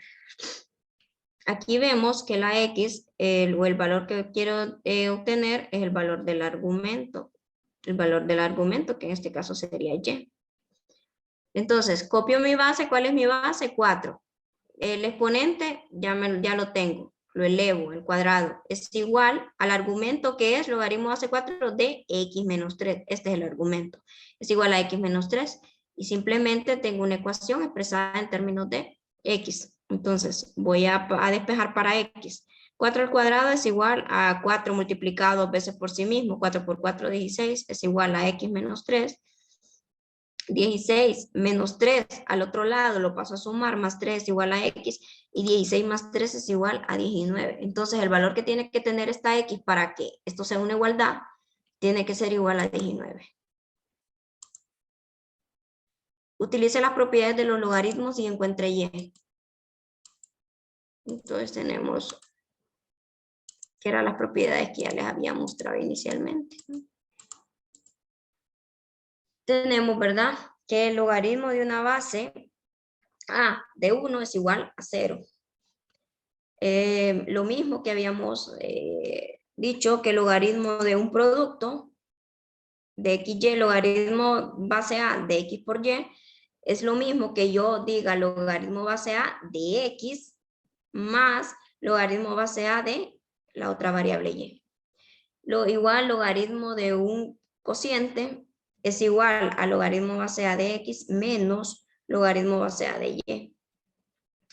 aquí vemos que la X, o el valor que quiero obtener es el valor del argumento. El valor del argumento, que en este caso sería Y. Entonces, copio mi base. ¿Cuál es mi base? 4. El exponente ya lo tengo. Lo elevo al cuadrado. Es igual al argumento que es logaritmo base 4 de X menos 3. Este es el argumento. Es igual a X menos 3. Y simplemente tengo una ecuación expresada en términos de X. Entonces, voy a despejar para X. 4 al cuadrado es igual a 4 multiplicado 2 veces por sí mismo. 4 por 4, 16, es igual a X menos 3. 16 menos 3 al otro lado lo paso a sumar, más 3 es igual a X, y 16 más 3 es igual a 19. Entonces, el valor que tiene que tener esta X para que esto sea una igualdad, tiene que ser igual a 19. Utilice las propiedades de los logaritmos y encuentre Y. Entonces tenemos que eran las propiedades que ya les había mostrado inicialmente. Tenemos, ¿verdad?, que el logaritmo de una base de 1 es igual a 0. Lo mismo que habíamos dicho, que el logaritmo de un producto de XY, logaritmo base A de X por Y, es lo mismo que yo diga logaritmo base A de X más logaritmo base A de la otra variable Y. Igual logaritmo de un cociente es igual a logaritmo base A de X menos logaritmo base A de Y.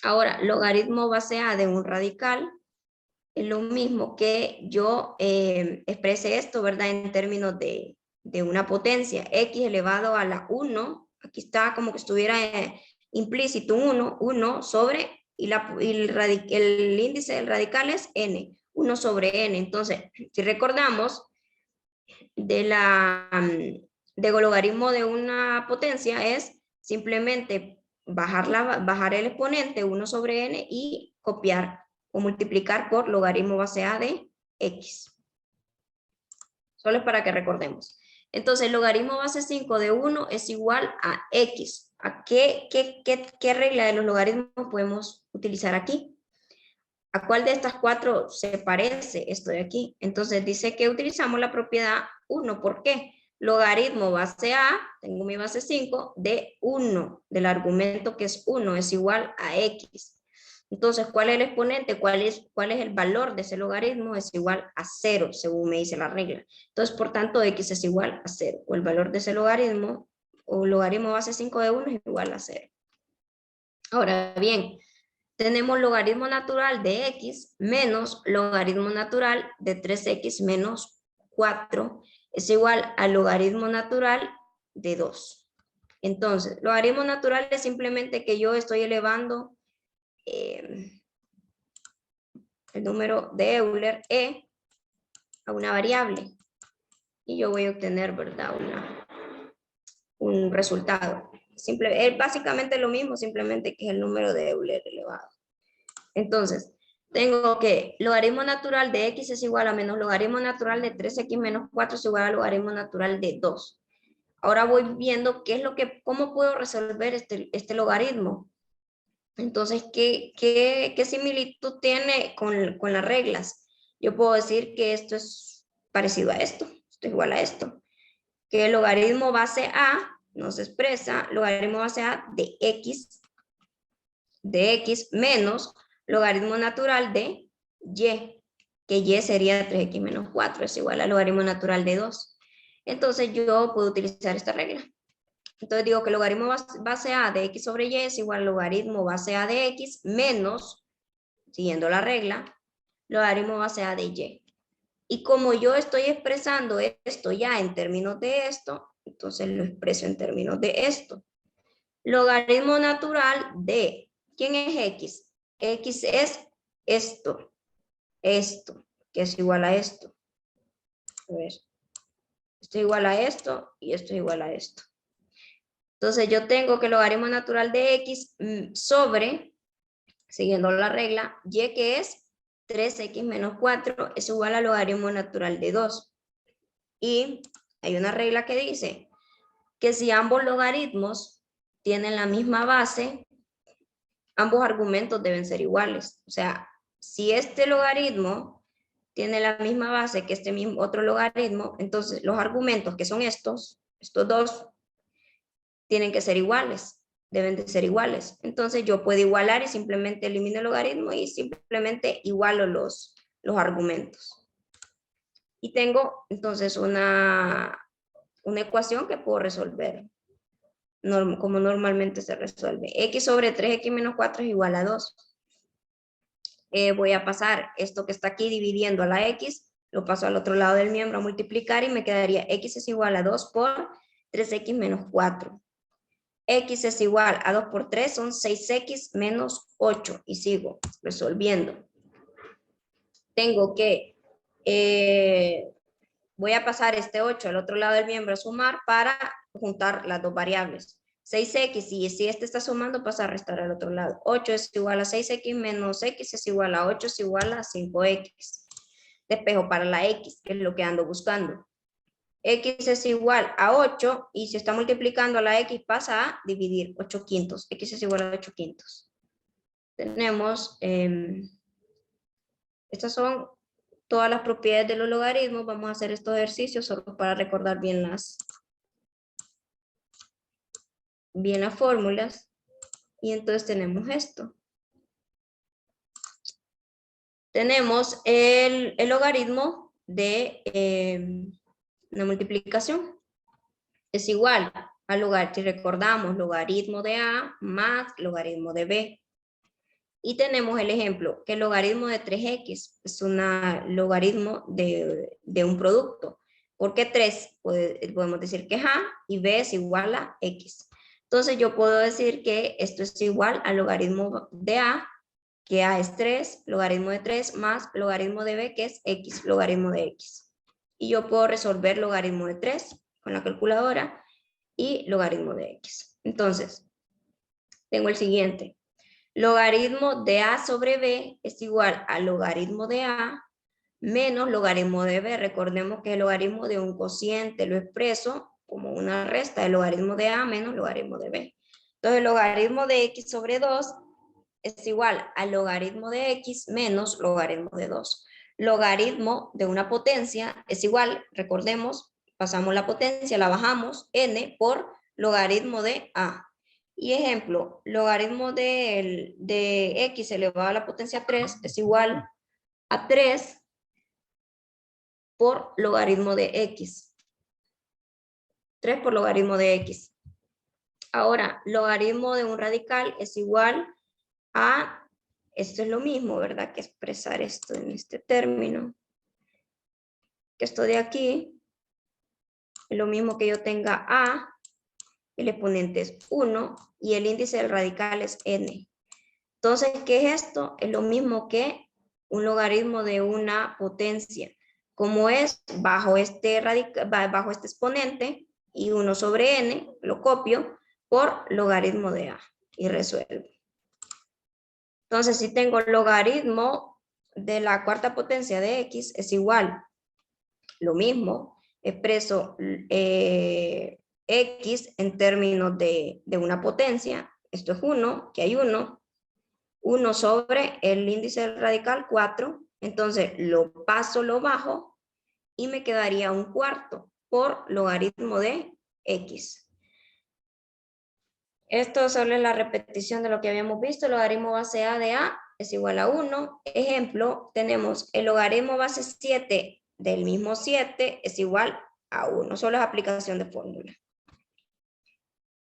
Ahora, logaritmo base A de un radical es lo mismo que yo exprese esto, ¿verdad?, en términos de una potencia, X elevado a la 1, aquí está como que estuviera implícito 1 sobre y el índice del radical es n, 1 sobre n. Entonces, si recordamos, del logaritmo de una potencia es simplemente bajar el exponente 1 sobre n y copiar o multiplicar por logaritmo base a de x. Solo es para que recordemos. Entonces, el logaritmo base 5 de 1 es igual a x. ¿A qué regla de los logaritmos podemos utilizar aquí? ¿A cuál de estas cuatro se parece esto de aquí? Entonces dice que utilizamos la propiedad 1. ¿Por qué? Logaritmo base a, tengo mi base 5, de 1, del argumento que es 1, es igual a x. Entonces, ¿cuál es el exponente? ¿Cuál es el valor de ese logaritmo? Es igual a 0, según me dice la regla. Entonces, por tanto, x es igual a 0. O el valor de ese logaritmo, o logaritmo base 5 de 1 es igual a 0. Ahora bien, tenemos logaritmo natural de x menos logaritmo natural de 3x menos 4 es igual al logaritmo natural de 2. Entonces, logaritmo natural es simplemente que yo estoy elevando el número de Euler e a una variable y yo voy a obtener, ¿verdad? Un resultado. Es básicamente lo mismo, simplemente que es el número de Euler elevado. Entonces, tengo que logaritmo natural de x es igual a menos logaritmo natural de 3x menos 4 es igual a logaritmo natural de 2. Ahora voy viendo cómo puedo resolver este logaritmo. Entonces, ¿qué similitud tiene con las reglas? Yo puedo decir que esto es parecido a esto es igual a esto. Que el logaritmo base a nos expresa logaritmo base a de x menos logaritmo natural de y, que y sería 3x menos 4, es igual al logaritmo natural de 2. Entonces yo puedo utilizar esta regla. Entonces digo que el logaritmo base a de x sobre y es igual al logaritmo base a de x menos, siguiendo la regla, logaritmo base a de y. Y como yo estoy expresando esto ya en términos de esto, entonces lo expreso en términos de esto. Logaritmo natural de, ¿quién es x? X es esto, que es igual a esto. A ver, esto es igual a esto y esto es igual a esto. Entonces yo tengo que el logaritmo natural de x sobre, siguiendo la regla, y que es 3x menos 4 es igual al logaritmo natural de 2. Y hay una regla que dice que si ambos logaritmos tienen la misma base, ambos argumentos deben ser iguales. O sea, si este logaritmo tiene la misma base que este mismo otro logaritmo, entonces los argumentos que son estos dos, tienen que ser iguales, deben de ser iguales. Entonces yo puedo igualar y simplemente elimino el logaritmo y simplemente igualo los argumentos. Y tengo entonces una ecuación que puedo resolver, como normalmente se resuelve. X sobre 3x menos 4 es igual a 2. Voy a pasar esto que está aquí dividiendo a la x, lo paso al otro lado del miembro a multiplicar y me quedaría x es igual a 2 por 3x menos 4. X es igual a 2 por 3, son 6x menos 8. Y sigo resolviendo. Tengo que, voy a pasar este 8 al otro lado del miembro a sumar para juntar las dos variables. 6x, y si este está sumando, pasa a restar al otro lado. 8 es igual a 6x menos x es igual a 8 es igual a 5x. Despejo para la x, que es lo que ando buscando. X es igual a 8 y si está multiplicando a la x pasa a dividir 8 quintos. X es igual a 8 quintos. Tenemos, estas son todas las propiedades de los logaritmos. Vamos a hacer estos ejercicios solo para recordar bien las fórmulas. Y entonces tenemos esto. Tenemos el logaritmo de una multiplicación. Es igual al si recordamos, logaritmo de A más logaritmo de B. Y tenemos el ejemplo, que el logaritmo de 3x es un logaritmo de un producto. ¿Por qué 3? Podemos decir que es A y B es igual a x. Entonces yo puedo decir que esto es igual al logaritmo de A que A es 3, logaritmo de 3 más logaritmo de B, que es X, logaritmo de X. Y yo puedo resolver logaritmo de 3 con la calculadora y logaritmo de X. Entonces, tengo el siguiente. Logaritmo de A sobre B es igual a logaritmo de A menos logaritmo de B. Recordemos que el logaritmo de un cociente lo expreso como una resta de logaritmo de A menos logaritmo de B. Entonces, el logaritmo de X sobre 2 es igual al logaritmo de X menos logaritmo de 2. Logaritmo de una potencia es igual, recordemos, pasamos la potencia, la bajamos, n por logaritmo de A. Y ejemplo, logaritmo de X elevado a la potencia 3 es igual a 3 por logaritmo de X. 3 por logaritmo de X. Ahora, logaritmo de un radical es igual a, esto es lo mismo, ¿verdad? Que expresar esto en este término. Que esto de aquí es lo mismo que yo tenga A, el exponente es 1 y el índice del radical es n. Entonces, ¿qué es esto? Es lo mismo que un logaritmo de una potencia. Como es bajo este exponente y 1 sobre n, lo copio por logaritmo de A y resuelvo. Entonces, si tengo logaritmo de la cuarta potencia de X es igual, lo mismo, expreso X en términos de una potencia, esto es 1, que hay 1 sobre el índice del radical 4, entonces lo paso, lo bajo y me quedaría un cuarto por logaritmo de X. Esto solo es la repetición de lo que habíamos visto. El logaritmo base A de A es igual a 1. Ejemplo, tenemos el logaritmo base 7 del mismo 7 es igual a 1. Solo es aplicación de fórmula.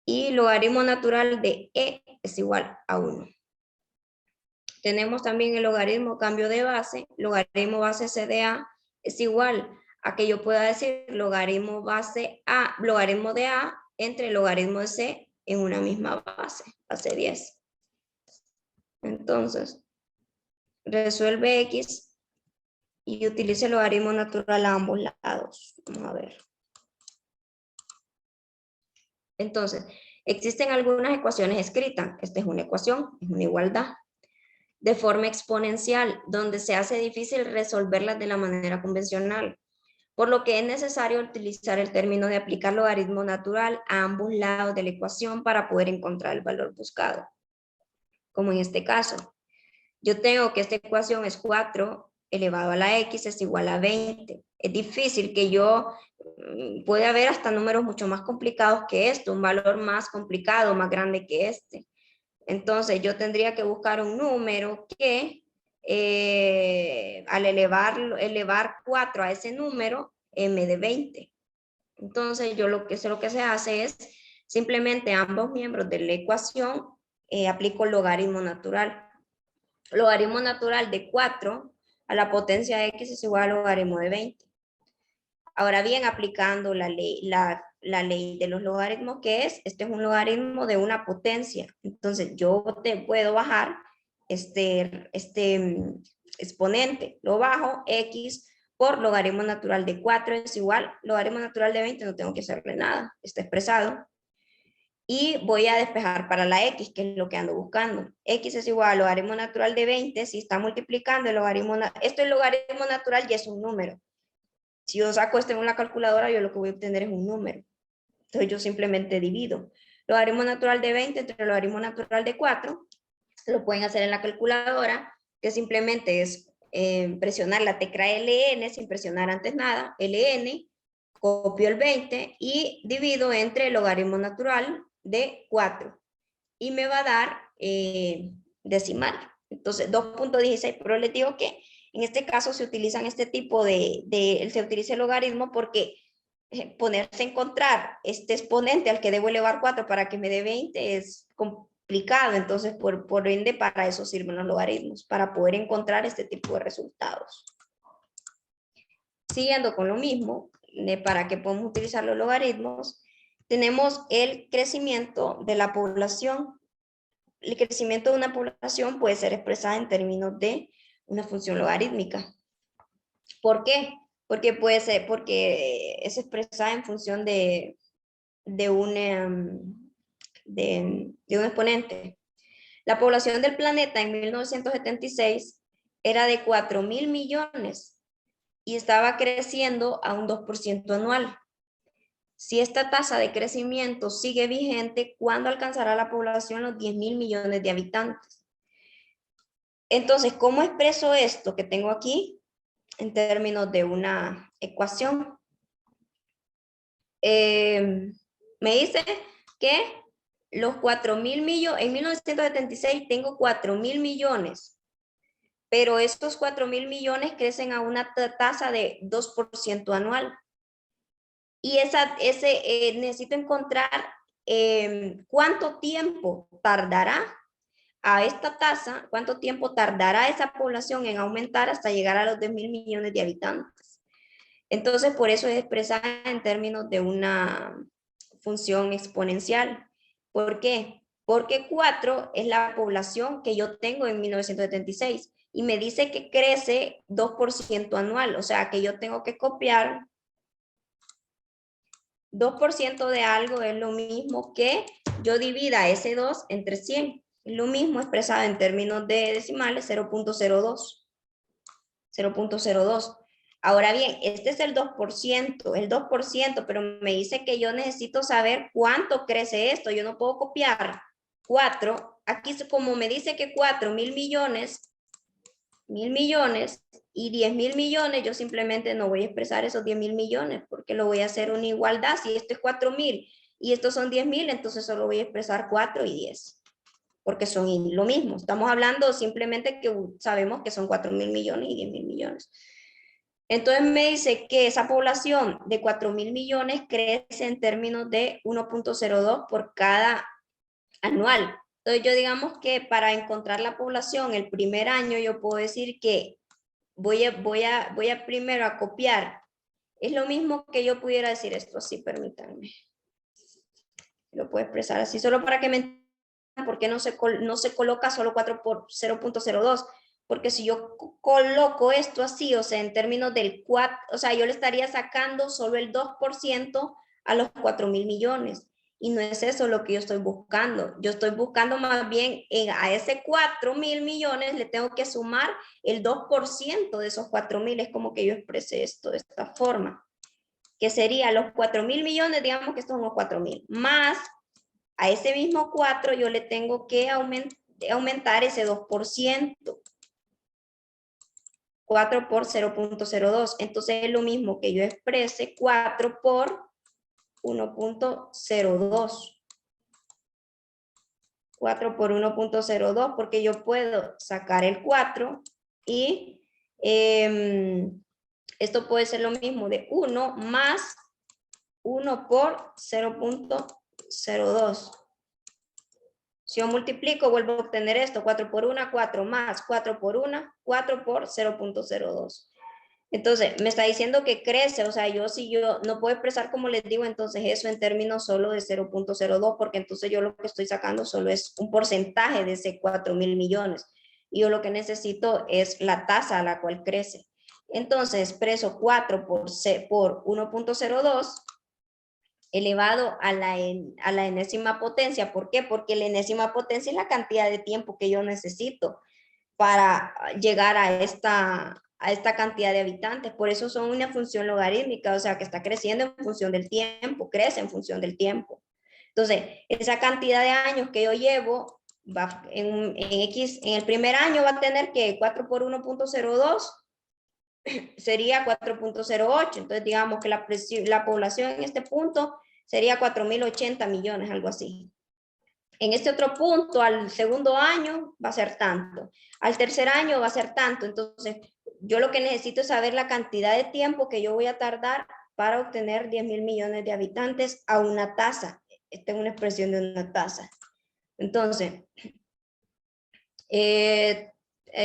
Y logaritmo natural de E es igual a 1. Tenemos también el logaritmo cambio de base. Logaritmo base C de A es igual a que yo pueda decir logaritmo base A, logaritmo de A entre logaritmo de C en una misma base 10. Entonces, resuelve X y utilice el logaritmo natural a ambos lados. Vamos a ver. Entonces, existen algunas ecuaciones escritas. Esta es una ecuación, es una igualdad de forma exponencial, donde se hace difícil resolverlas de la manera convencional, por lo que es necesario utilizar el término de aplicar logaritmo natural a ambos lados de la ecuación para poder encontrar el valor buscado. Como en este caso, yo tengo que esta ecuación es 4 elevado a la X es igual a 20. Es difícil que puede haber hasta números mucho más complicados que esto, un valor más complicado, más grande que este. Entonces yo tendría que buscar un número que al elevar 4 a ese número, me dé 20. Entonces yo lo que se hace es simplemente ambos miembros de la ecuación aplico logaritmo natural. Logaritmo natural de 4 a la potencia de X es igual al logaritmo de 20. Ahora bien, aplicando la ley de los logaritmos, que es, este es un logaritmo de una potencia. Entonces, yo te puedo bajar este exponente. Lo bajo, X por logaritmo natural de 4 es igual, logaritmo natural de 20, no tengo que hacerle nada, está expresado. Y voy a despejar para la X, que es lo que ando buscando. X es igual al logaritmo natural de 20, si está multiplicando el logaritmo, esto es logaritmo natural y es un número. Si yo saco esto en una calculadora, yo lo que voy a obtener es un número. Entonces yo simplemente divido. Logaritmo natural de 20 entre el logaritmo natural de 4, lo pueden hacer en la calculadora, que simplemente es presionar la tecla LN sin presionar antes nada, LN, copio el 20 y divido entre el logaritmo natural de 4 y me va a dar decimal. Entonces 2.16, pero les digo que en este caso se utilizan este tipo se utiliza el logaritmo porque ponerse a encontrar este exponente al que debo elevar 4 para que me dé 20 es complicado, entonces por ende para eso sirven los logaritmos, para poder encontrar este tipo de resultados. Siguiendo con lo mismo, para que podamos utilizar los logaritmos, tenemos el crecimiento de la población. el crecimiento de una población puede ser expresada en términos de una función logarítmica. ¿Por qué? Porque puede ser, porque es expresada en función de un exponente. La población del planeta en 1976 era de 4.000 millones y estaba creciendo a un 2% anual. Si esta tasa de crecimiento sigue vigente, ¿cuándo alcanzará la población los 10.000 millones de habitantes? Entonces, ¿cómo expreso esto que tengo aquí en términos de una ecuación? Me dice que los 4.000 millones, en 1976 tengo 4.000 millones, pero estos 4.000 millones crecen a una tasa de 2% anual. Y necesito encontrar cuánto tiempo tardará a esta tasa, cuánto tiempo tardará esa población en aumentar hasta llegar a los 10.000 millones de habitantes. Entonces, por eso es expresada en términos de una función exponencial. ¿Por qué? Porque 4 es la población que yo tengo en 1976 y me dice que crece 2% anual, o sea que yo tengo que copiar 2% de algo es lo mismo que yo divida ese 2 entre 100. Es lo mismo expresado en términos de decimales, 0.02. 0.02. Ahora bien, este es el 2%, pero me dice que yo necesito saber cuánto crece esto. Yo no puedo copiar 4. Aquí como me dice que 4.000 millones, 1.000 millones y 10.000 millones, yo simplemente no voy a expresar esos 10.000 millones porque lo voy a hacer una igualdad. Si esto es 4.000 y estos son 10.000, entonces solo voy a expresar 4 y 10 porque son lo mismo. Estamos hablando simplemente que sabemos que son 4.000 millones y 10.000 millones. Entonces me dice que esa población de 4.000 millones crece en términos de 1.02 por cada anual. Entonces yo digamos que para encontrar la población el primer año yo puedo decir que voy a primero a copiar. Es lo mismo que yo pudiera decir esto así, permítanme. Lo puedo expresar así, solo para que me entiendan por qué no se coloca solo 4 por 0.02. Porque si yo coloco esto así, o sea, en términos del 4, o sea, yo le estaría sacando solo el 2% a los 4.000 millones. Y no es eso lo que yo estoy buscando. Yo estoy buscando más bien a ese 4.000 millones le tengo que sumar el 2% de esos 4.000. Es como que yo expresé esto de esta forma. Que sería los 4.000 millones, digamos que estos son los 4.000. Más a ese mismo 4 yo le tengo que aumentar ese 2%. 4 por 0.02. Entonces es lo mismo que yo exprese 4 por 1.02. 4 por 1.02 porque yo puedo sacar el 4 y esto puede ser lo mismo de 1 más 1 por 0.02. Si yo multiplico, vuelvo a obtener esto, 4 por 1, 4 más 4 por 1, 4 por 0.02. Entonces, me está diciendo que crece, o sea, si yo no puedo expresar como les digo, entonces eso en términos solo de 0.02, porque entonces yo lo que estoy sacando solo es un porcentaje de ese 4.000 millones. Y yo lo que necesito es la tasa a la cual crece. Entonces, expreso 4 por 1.02 elevado a la enésima potencia. ¿Por qué? Porque la enésima potencia es la cantidad de tiempo que yo necesito para llegar a esta cantidad de habitantes. Por eso son una función logarítmica, o sea, que está creciendo en función del tiempo, crece en función del tiempo. Entonces, esa cantidad de años que yo llevo, en el primer año va a tener que 4 por 1.02 sería 4.08. Entonces, digamos que la población en este punto sería 4.080 millones, algo así. En este otro punto, al segundo año va a ser tanto. Al tercer año va a ser tanto. Entonces, yo lo que necesito es saber la cantidad de tiempo que yo voy a tardar para obtener 10.000 millones de habitantes a una tasa. Esta es una expresión de una tasa. Entonces,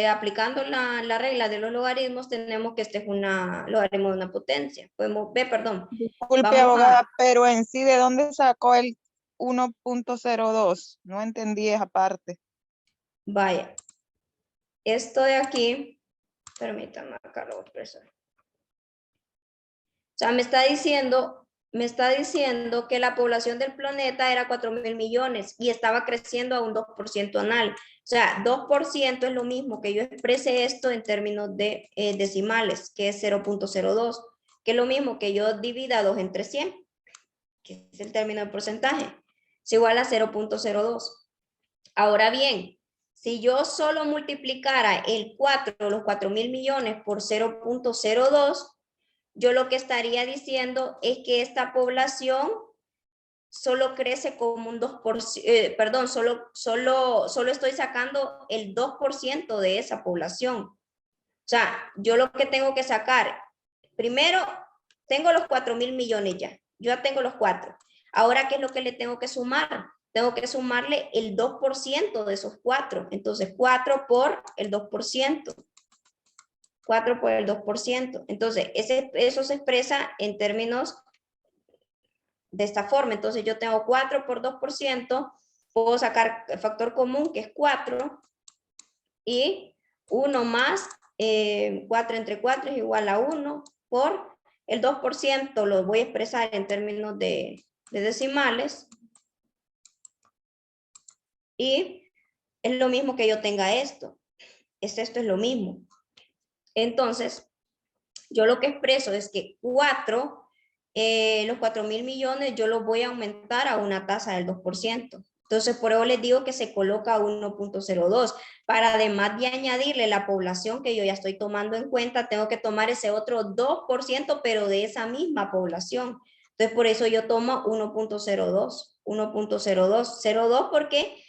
aplicando la regla de los logaritmos, tenemos que este es logaritmo de una potencia. Podemos ver, perdón. Disculpe, abogada, pero en sí, ¿de dónde sacó el 1.02? No entendí esa parte. Vaya. Esto de aquí, permítame acá lo voy a expresar. O sea, me está diciendo que la población del planeta era 4.000 millones y estaba creciendo a un 2% anual. O sea, 2% es lo mismo que yo exprese esto en términos de decimales, que es 0.02, que es lo mismo que yo divida 2 entre 100, que es el término de porcentaje, es igual a 0.02. Ahora bien, si yo solo multiplicara el 4, los 4.000 millones por 0.02, yo lo que estaría diciendo es que esta población solo crece como un 2%, perdón, solo estoy sacando el 2% de esa población. O sea, yo lo que tengo que sacar, primero, tengo los 4.000 millones ya. Yo ya tengo los 4. Ahora, ¿qué es lo que le tengo que sumar? Tengo que sumarle el 2% de esos 4. Entonces, 4 por el 2%. 4 por el 2%. Entonces, eso se expresa en términos de esta forma. Entonces, yo tengo 4 por 2%. Puedo sacar el factor común, que es 4. Y 1 más 4 entre 4 es igual a 1 por el 2%. Lo voy a expresar en términos de decimales. Y es lo mismo que yo tenga esto. Esto es lo mismo. Entonces, yo lo que expreso es que 4, los 4.000 millones, yo los voy a aumentar a una tasa del 2%. Entonces, por eso les digo que se coloca a 1.02. Para además de añadirle la población que yo ya estoy tomando en cuenta, tengo que tomar ese otro 2%, pero de esa misma población. Entonces, por eso yo tomo 1.02. 1.02. 0.2 porque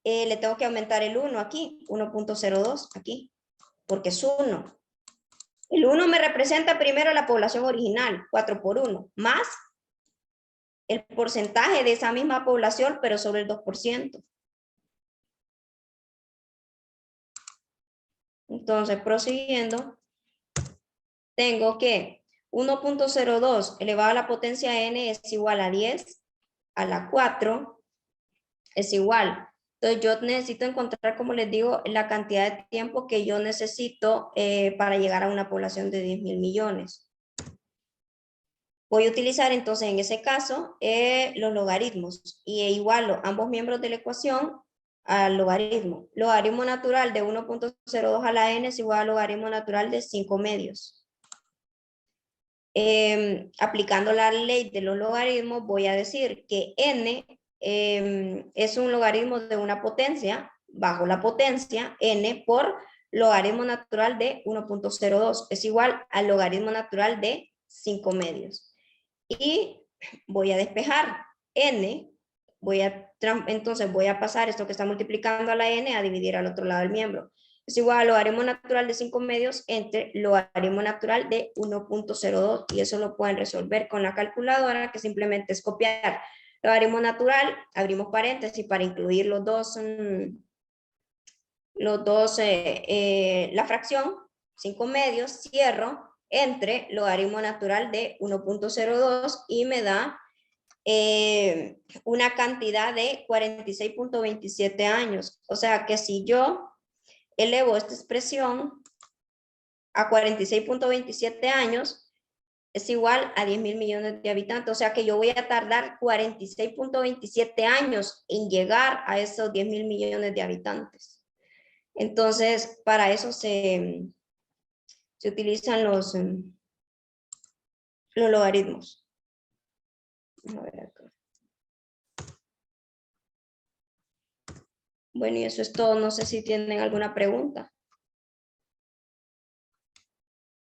le tengo que aumentar el 1 aquí. 1.02 aquí, porque es 1. El 1 me representa primero la población original, 4 por 1, más el porcentaje de esa misma población, pero sobre el 2%. Entonces, prosiguiendo, tengo que 1.02 elevado a la potencia n es igual a 10 a la 4 es igual. Entonces, yo necesito encontrar, como les digo, la cantidad de tiempo que yo necesito para llegar a una población de 10.000 millones. Voy a utilizar entonces en ese caso los logaritmos y igualo ambos miembros de la ecuación al logaritmo. Logaritmo natural de 1.02 a la n es igual al logaritmo natural de 5 medios. Aplicando la ley de los logaritmos, voy a decir que n es un logaritmo de una potencia bajo la potencia n por logaritmo natural de 1.02 es igual al logaritmo natural de 5 medios. Y voy a despejar n, entonces voy a pasar esto que está multiplicando a la n a dividir al otro lado del miembro. Es igual al logaritmo natural de 5 medios entre logaritmo natural de 1.02 y eso lo pueden resolver con la calculadora, que simplemente es copiar logaritmo natural, abrimos paréntesis para incluir los dos la fracción, 5 medios, cierro, entre logaritmo natural de 1.02 y me da una cantidad de 46.27 años. O sea que si yo elevo esta expresión a 46.27 años, es igual a 10.000 millones de habitantes. O sea que yo voy a tardar 46.27 años en llegar a esos 10.000 millones de habitantes. Entonces, para eso se utilizan los logaritmos. A ver acá. Bueno, y eso es todo. No sé si tienen alguna pregunta.